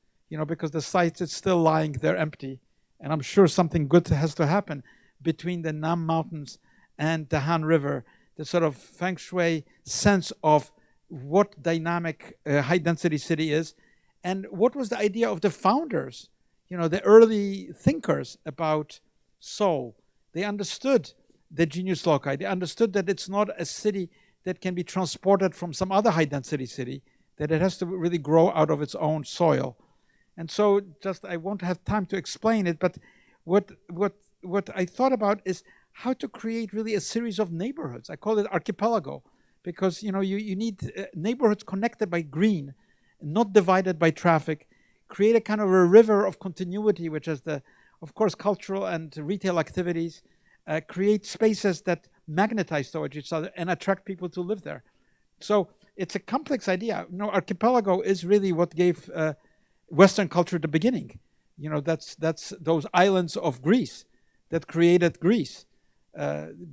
because the site is still lying there empty, and I'm sure something good has to happen between the Nam Mountains and the Han River, the sort of feng shui sense of what dynamic high-density city is, and what was the idea of the founders, the early thinkers about Seoul. They understood the genius loci. They understood that it's not a city that can be transported from some other high-density city, that it has to really grow out of its own soil. And so I won't have time to explain it, but what I thought about is how to create really a series of neighborhoods. I call it archipelago, because you need neighborhoods connected by green, not divided by traffic, create a kind of a river of continuity, which is of course, cultural and retail activities, create spaces that magnetize towards each other and attract people to live there. So it's a complex idea. Archipelago is really what gave Western culture the beginning. That's those islands of Greece that created Greece.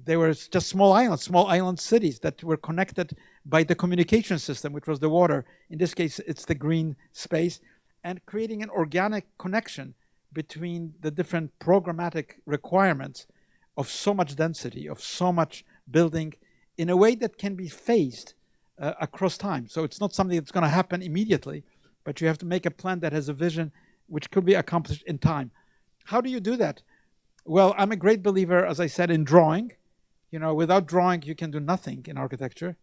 They were just small island cities that were connected by the communication system, which was the water. In this case, it's the green space, and creating an organic connection between the different programmatic requirements of so much density, of so much building, in a way that can be phased across time. So it's not something that's going to happen immediately, but you have to make a plan that has a vision which could be accomplished in time. How do you do that? Well, I'm a great believer, as I said, in drawing. Without drawing, you can do nothing in architecture.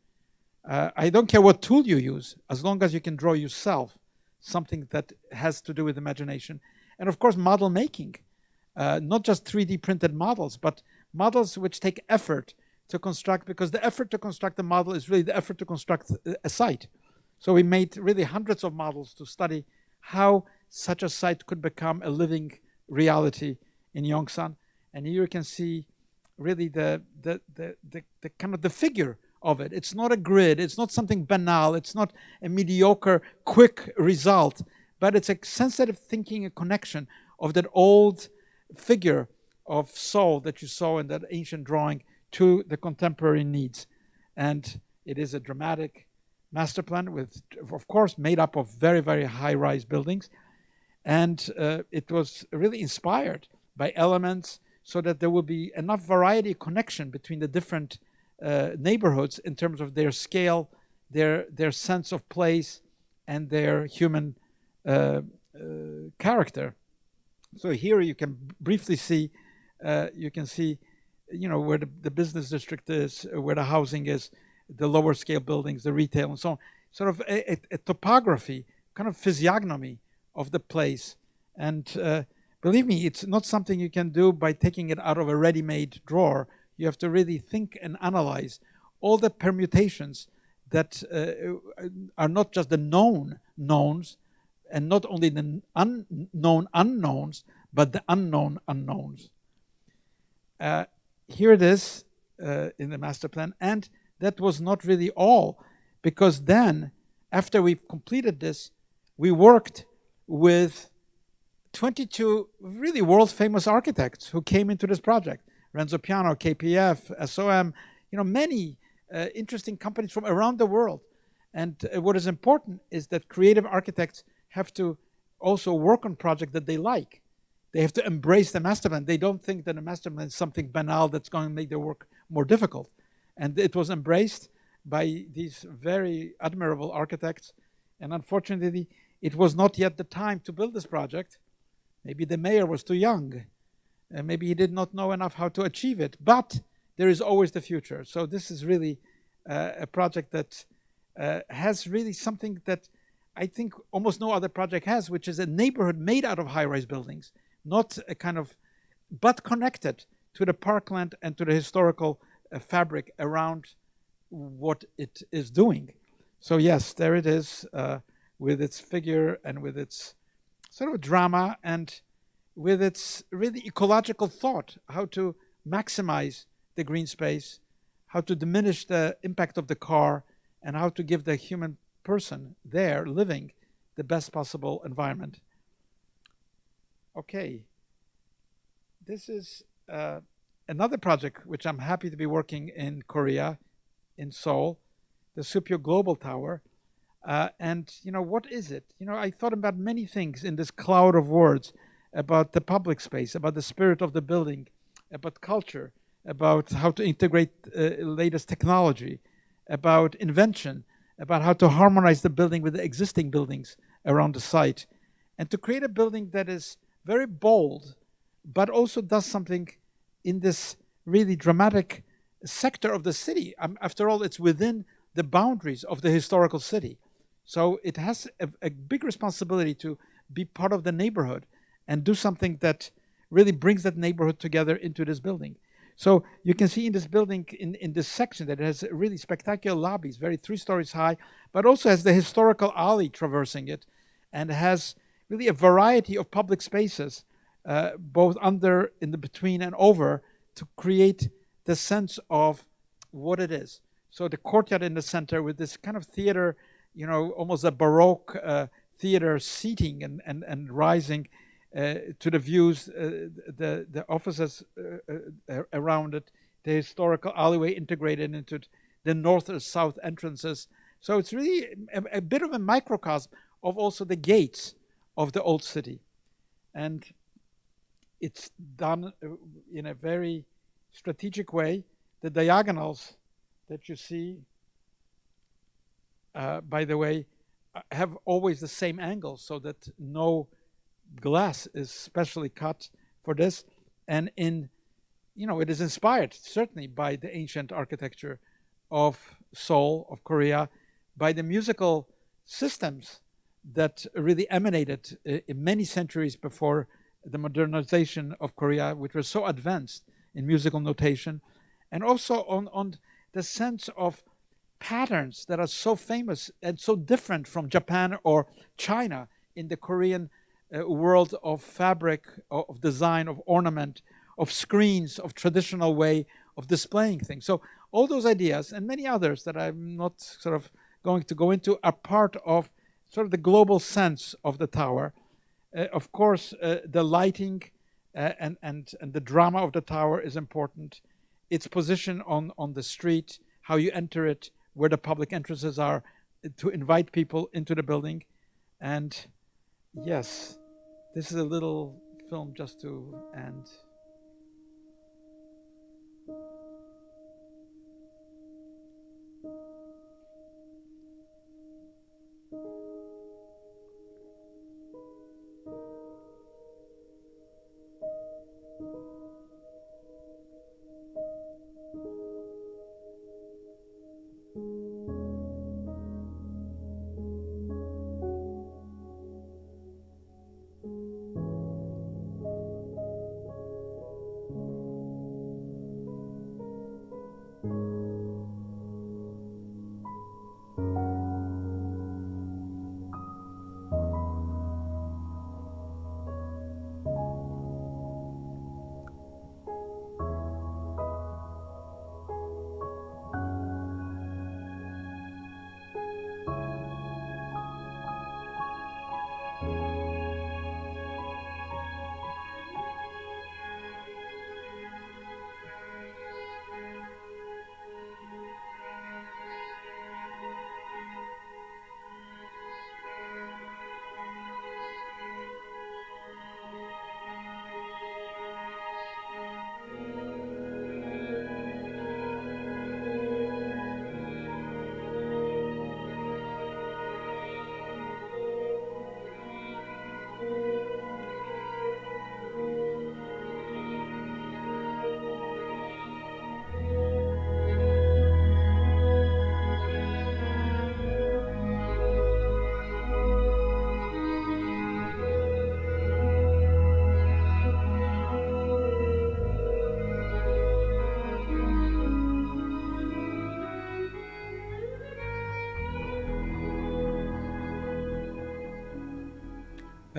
I don't care what tool you use, as long as you can draw yourself something that has to do with imagination. And of course, model making. Not just 3D printed models, but models which take effort to construct, because the effort to construct a model is really the effort to construct a site. So we made really hundreds of models to study how such a site could become a living reality in Yongsan. And here you can see really the kind of the figure of it. It's not a grid, it's not something banal, it's not a mediocre, quick result, but it's a sensitive thinking, a connection of that old figure of Seoul that you saw in that ancient drawing to the contemporary needs. And it is a dramatic master plan with, of course, made up of very, very high-rise buildings. And it was really inspired by elements so that there will be enough variety, connection between the different neighborhoods in terms of their scale, their sense of place, and their human character. So here you can briefly see, where the business district is, where the housing is, the lower scale buildings, the retail, and so on. Sort of a topography, kind of physiognomy of the place. And believe me, it's not something you can do by taking it out of a ready-made drawer. You have to really think and analyze all the permutations that are not just the known knowns, and not only the unknown unknowns, but the unknown unknowns. Here it is in the master plan, and that was not really all, because then, after we completed this, we worked with 22 really world-famous architects who came into this project. Renzo Piano, KPF, SOM, many interesting companies from around the world. And what is important is that creative architects have to also work on projects that they like. They have to embrace the master plan. They don't think that a master plan is something banal that's going to make their work more difficult. And it was embraced by these very admirable architects. And unfortunately, it was not yet the time to build this project. Maybe the mayor was too young. Maybe he did not know enough how to achieve it. But there is always the future. So this is really a project that has really something that I think almost no other project has, which is a neighborhood made out of high-rise buildings, not a kind of, but connected to the parkland and to the historical fabric around what it is doing. So yes, there it is, with its figure and with its sort of drama and with its really ecological thought, how to maximize the green space, how to diminish the impact of the car, and how to give the human person there living the best possible environment. Okay, this is another project which I'm happy to be working in Korea, in Seoul, the Supyo Global Tower. And what is it? I thought about many things in this cloud of words about the public space, about the spirit of the building, about culture, about how to integrate latest technology, about invention, about how to harmonize the building with the existing buildings around the site, and to create a building that is very bold, but also does something in this really dramatic sector of the city. After all, it's within the boundaries of the historical city. So it has a big responsibility to be part of the neighborhood and do something that really brings that neighborhood together into this building. So you can see in this building, in this section, that it has really spectacular lobbies, very 3 stories high, but also has the historical alley traversing it, and has really a variety of public spaces, both under, in the between, and over, to create the sense of what it is. So the courtyard in the center with this kind of theater, almost a Baroque theater seating and rising to the views, the offices around it, the historical alleyway integrated into the north or south entrances. So it's really a bit of a microcosm of also the gates of the old city. And it's done in a very strategic way. The diagonals that you see, by the way, have always the same angle, so that no glass is specially cut for this. And it is inspired certainly by the ancient architecture of Seoul, of Korea, by the musical systems that really emanated in many centuries before the modernization of Korea, which was so advanced in musical notation, and also on the sense of patterns that are so famous and so different from Japan or China in the Korean world of fabric, of design, of ornament, of screens, of traditional way of displaying things. So all those ideas and many others that I'm not sort of going to go into are part of sort of the global sense of the tower. Of course, the lighting and the drama of the tower is important. Its position on the street, how you enter it, where the public entrances are, to invite people into the building. And yes, this is a little film just to end.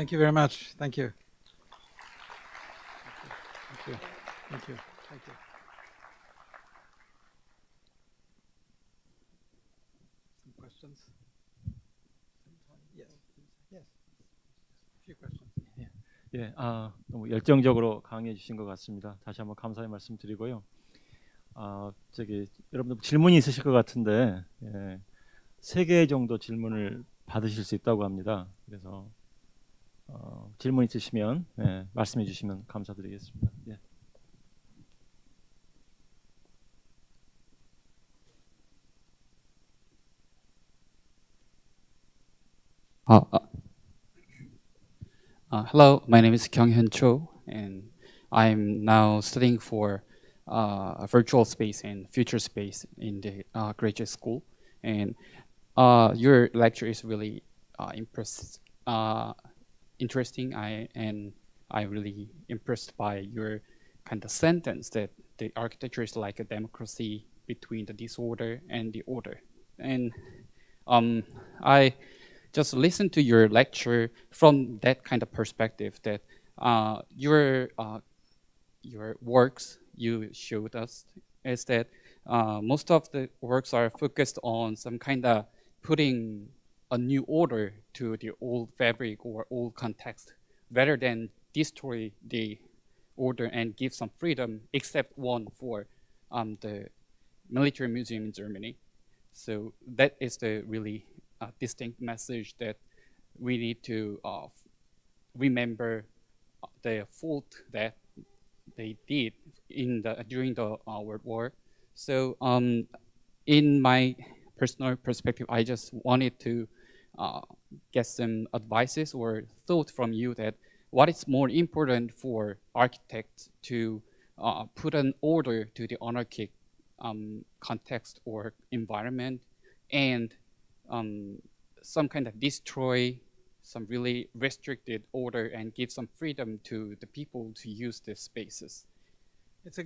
Thank you very much. Thank you. Thank you. Thank you. Thank you. Some questions? Yes. Yes. A few questions. 예, 너무 열정적으로 강의해 주신 것 같습니다. 다시 한번 감사의 말씀드리고요. 여러분들 질문이 있으실 것 같은데, 예, 3개 정도 질문을 받으실 수 있다고 합니다. 그래서 질문 있으시면 말씀해 주시면 감사드리겠습니다. 예. Hello, my name is Kyung-hyun Cho, and I'm now studying for a virtual space and future space in the graduate school. And your lecture is really interesting. I'm really impressed by your kind of sentence that the architecture is like a democracy between the disorder and the order. And I just listen to your lecture from that kind of perspective, that your works you showed us is that most of the works are focused on some kind of putting a new order to the old fabric or old context, rather than destroy the order and give some freedom, except one for the military museum in Germany. So that is the really distinct message that we need to remember the fault that they did during the World War. So in my personal perspective, I just wanted to get some advices or thought from you that what is more important for architects to put an order to the anarchic context or environment, and some kind of destroy some really restricted order and give some freedom to the people to use these spaces? It's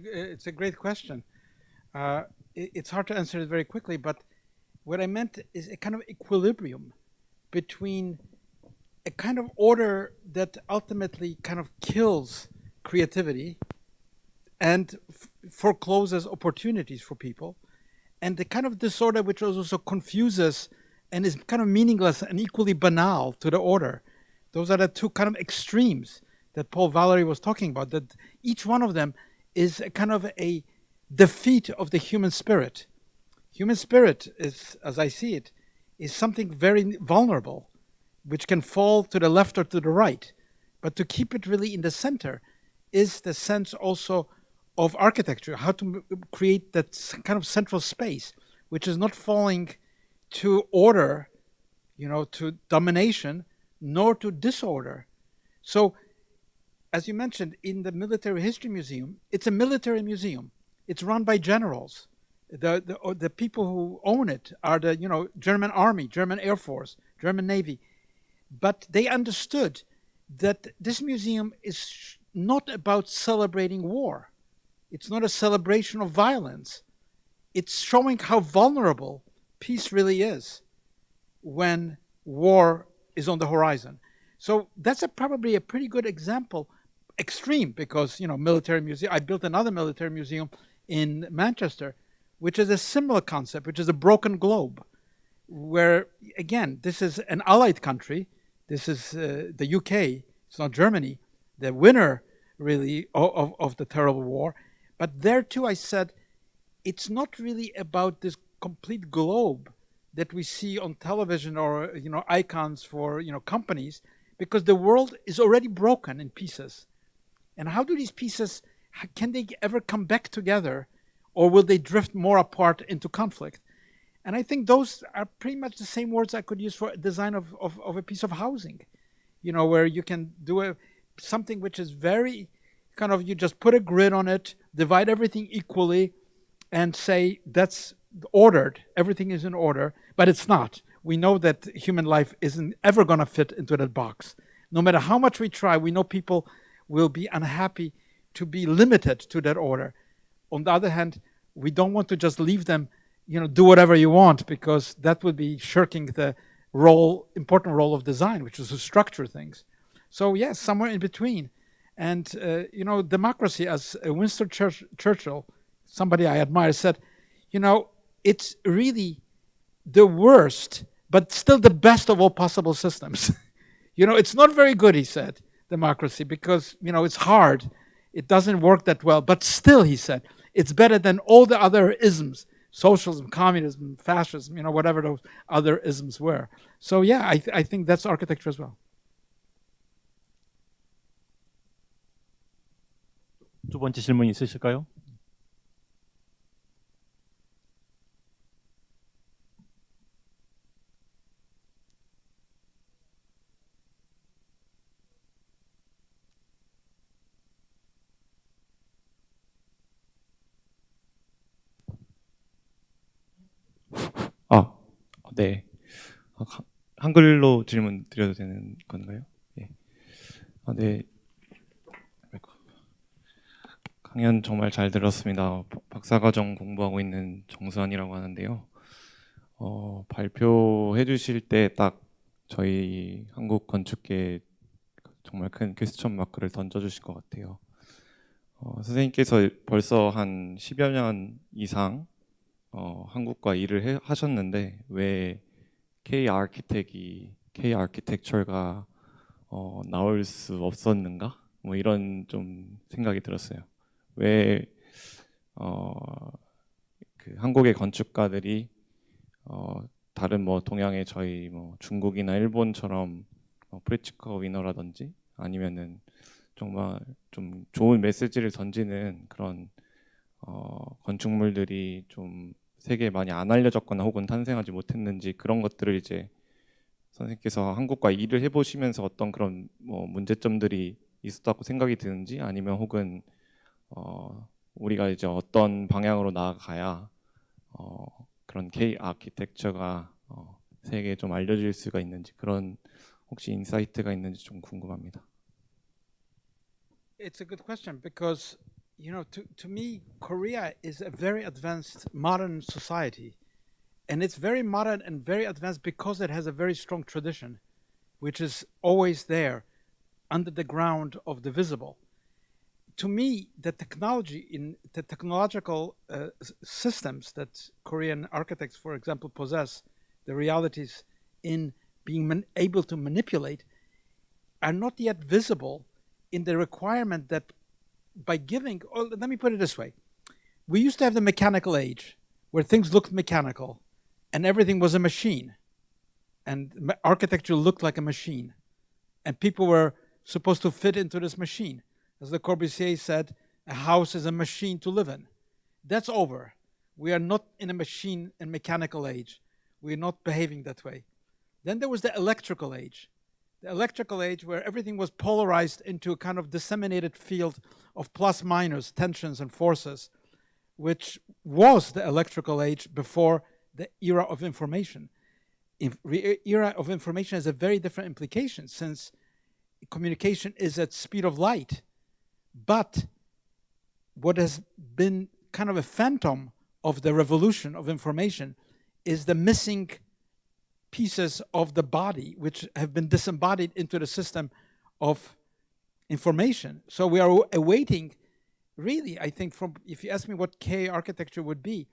a great question. It's hard to answer it very quickly, but what I meant is a kind of equilibrium between a kind of order that ultimately kind of kills creativity and forecloses opportunities for people, and the kind of disorder which also confuses and is kind of meaningless and equally banal to the order. Those are the two kind of extremes that Paul Valery was talking about, that each one of them is a kind of a defeat of the human spirit. Human spirit is, as I see it, is something very vulnerable, which can fall to the left or to the right. But to keep it really in the center is the sense also of architecture, how to create that kind of central space, which is not falling to order, to domination, nor to disorder. So, as you mentioned, in the Military History Museum, it's a military museum. It's run by generals. The people who own it are the German Army, German Air Force, German Navy. But they understood that this museum is not about celebrating war. It's not a celebration of violence. It's showing how vulnerable peace really is when war is on the horizon. So that's probably a pretty good example, extreme, because military museum. I built another military museum in Manchester, which is a similar concept, which is a broken globe, where again this is an allied country. This is the UK. It's not Germany, the winner really of the terrible war. But there too, I said, it's not really about this complete globe that we see on television or icons for companies, because the world is already broken in pieces. And how do these pieces, can they ever come back together, or will they drift more apart into conflict? And I think those are pretty much the same words I could use for a design of a piece of housing, where you can do something which is very kind of, you just put a grid on it, divide everything equally, and say that's ordered, everything is in order, but it's not. We know that human life isn't ever going to fit into that box. No matter how much we try, we know people will be unhappy to be limited to that order. On the other hand, we don't want to just leave them, do whatever you want, because that would be shirking the important role of design, which is to structure things. So yes, somewhere in between. And democracy, as Winston Churchill, somebody I admire, said, it's really the worst, but still the best of all possible systems. You know, it's not very good, he said, democracy, because, you know, it's hard. It doesn't work that well. But still, he said, it's better than all the other isms, socialism, communism, fascism, you know, whatever those other isms were. So yeah, I think that's architecture as well. 두 번째 질문 있으실까요? 네. 한글로 질문 드려도 되는 건가요? 예. 네. 강연 정말 잘 들었습니다. 박사과정 공부하고 있는 정수환이라고 하는데요. 발표해 주실 때 딱 저희 한국 건축계에 정말 큰 퀘스천 마크를 던져주실 것 같아요. 선생님께서 벌써 한 10여 년 이상 한국과 일을 하셨는데 왜 K 아키텍처가 나올 수 없었는가? 뭐 이런 좀 생각이 들었어요. 왜 그 한국의 건축가들이 다른 뭐 동양의 저희 뭐 중국이나 일본처럼 프리츠커 위너라든지 아니면은 정말 좀 좋은 메시지를 던지는 그런 건축물들이 좀 세계에 많이 안 알려졌거나 혹은 탄생하지 못했는지 그런 것들을 이제 선생님께서 한국과 일을 해보시면서 어떤 그런 뭐 문제점들이 있었다고 생각이 드는지 아니면 혹은 우리가 이제 어떤 방향으로 나아가야 그런 K 아키텍처가 세계에 좀 알려질 수가 있는지 그런 혹시 인사이트가 있는지 좀 궁금합니다. It's a good question because, you know, to me, Korea is a very advanced modern society. And it's very modern and very advanced because it has a very strong tradition, which is always there under the ground of the visible. To me, the technology in the technological systems that Korean architects, for example, possess, the realities in being able to manipulate, are not yet visible in the requirement that by giving, or let me put it this way. We used to have the mechanical age where things looked mechanical and everything was a machine. And architecture looked like a machine. And people were supposed to fit into this machine. As Le Corbusier said, a house is a machine to live in. That's over. We are not in a machine and mechanical age. We are not behaving that way. Then there was the electrical age. The electrical age where everything was polarized into a kind of disseminated field of plus minus tensions and forces, which was the electrical age before the era of information. Era of information has a very different implication since communication is at speed of light. But what has been kind of a phantom of the revolution of information is the missing pieces of the body which have been disembodied into the system of information. So we are awaiting, really, I think, from, if you ask me what K architecture would be,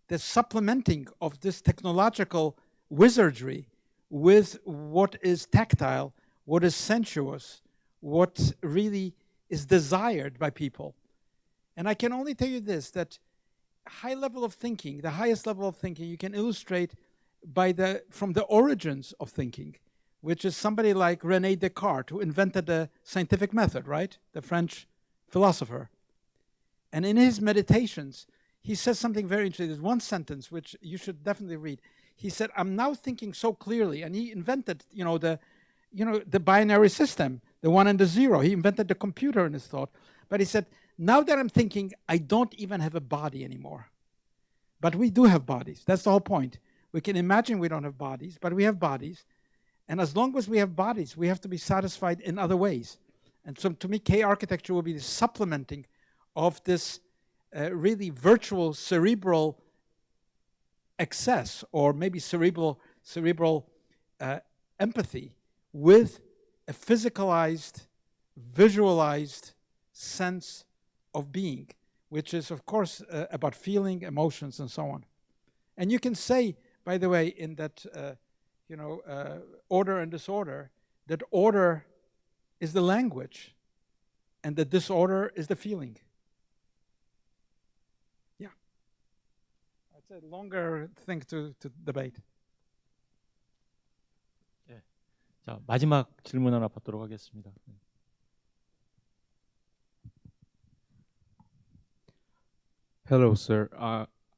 the supplementing of this technological wizardry with what is tactile, what is sensuous, what really is desired by people. And I can only tell you this, that high level of thinking, the highest level of thinking, you can illustrate from the origins of thinking, which is somebody like René Descartes, who invented the scientific method, right? The French philosopher. And in his meditations, he says something very interesting. There's one sentence which you should definitely read. He said, "I'm now thinking so clearly," and he invented, the binary system, the 1 and the 0. He invented the computer in his thought. But he said, "Now that I'm thinking, I don't even have a body anymore." But we do have bodies. That's the whole point. We can imagine we don't have bodies, but we have bodies. And as long as we have bodies, we have to be satisfied in other ways. And so to me, K architecture will be the supplementing of this really virtual cerebral excess, or maybe cerebral empathy with a physicalized, visualized sense of being, which is, of course, about feeling, emotions, and so on. And you can say, by the way, in that order and disorder, that order is the language and the disorder is the feeling. Yeah. That's a longer thing to debate. 자, 마지막 질문 하나 받도록 하겠습니다. Hello, sir.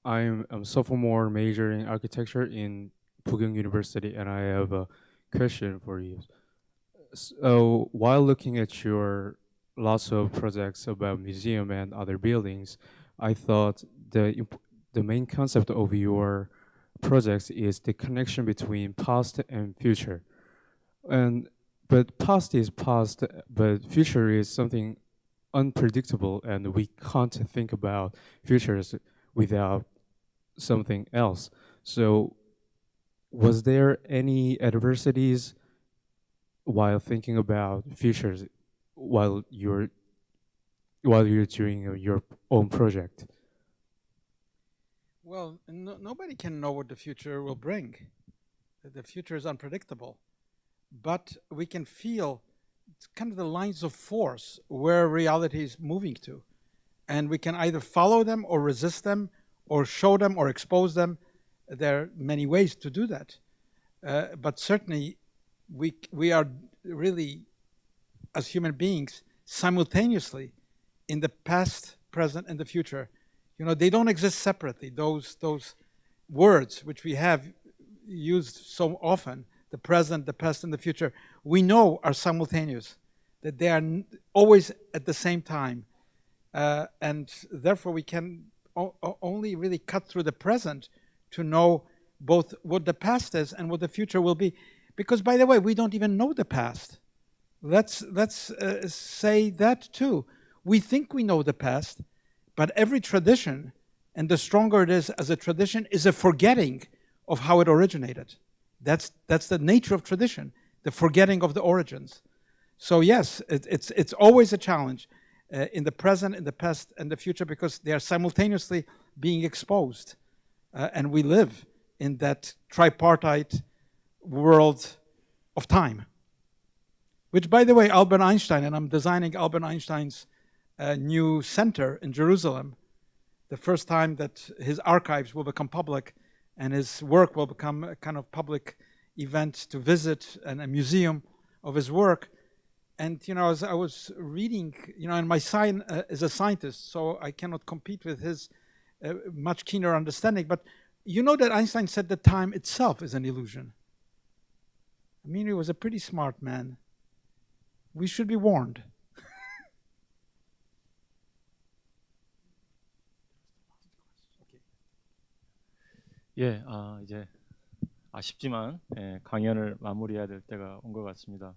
I'm a sophomore majoring architecture in Pugyong University, and I have a question for you. So, while looking at your lots of projects about museum and other buildings, I thought the main concept of your projects is the connection between past and future. But past is past, but future is something unpredictable, and we can't think about futures without something else. So was there any adversities while thinking about futures while you're doing your own project? Well, nobody can know what the future will bring. The future is unpredictable. But we can feel kind of the lines of force where reality is moving to. And we can either follow them or resist them or show them or expose them. There are many ways to do that. But certainly we are really, as human beings, simultaneously in the past, present, and the future. You know, they don't exist separately. Those words which we have used so often, the present, the past, and the future, we know are simultaneous, that they are always at the same time. And therefore we can only really cut through the present to know both what the past is and what the future will be. Because, by the way, we don't even know the past. Let's say that too. We think we know the past, but every tradition, and the stronger it is as a tradition, is a forgetting of how it originated. That's the nature of tradition, the forgetting of the origins. So yes, it's always a challenge in the present, in the past, and the future, because they are simultaneously being exposed. And we live in that tripartite world of time. Which, by the way, Albert Einstein, and I'm designing Albert Einstein's new center in Jerusalem, the first time that his archives will become public and his work will become a kind of public event to visit and a museum of his work. And, you know, as I was reading, you know, and my son is a scientist, so I cannot compete with his much keener understanding. But you know that Einstein said that time itself is an illusion. I mean, he was a pretty smart man. We should be warned. 예, 이제 아쉽지만 강연을 마무리해야 될 때가 온 것 같습니다.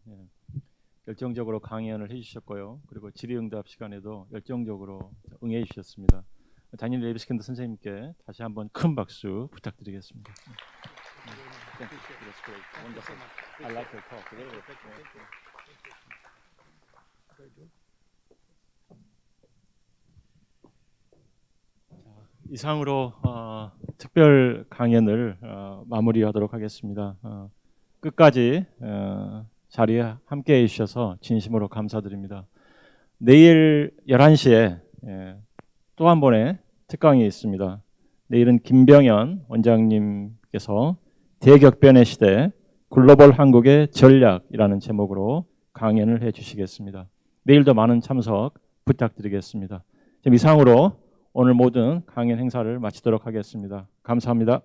열정적으로 강연을 해주셨고요. 그리고 질의응답 시간에도 열정적으로 응해 주셨습니다. 다니엘 리베스킨드 선생님께 다시 한번 큰 박수 부탁드리겠습니다. I like your talk. 이상으로 특별 강연을 마무리하도록 하겠습니다. 끝까지 자리에 함께해 주셔서 진심으로 감사드립니다. 내일 11시에 또 한 번의 특강이 있습니다. 내일은 김병현 원장님께서 대격변의 시대 글로벌 한국의 전략이라는 제목으로 강연을 해 주시겠습니다. 내일도 많은 참석 부탁드리겠습니다. 지금 이상으로 오늘 모든 강연 행사를 마치도록 하겠습니다. 감사합니다.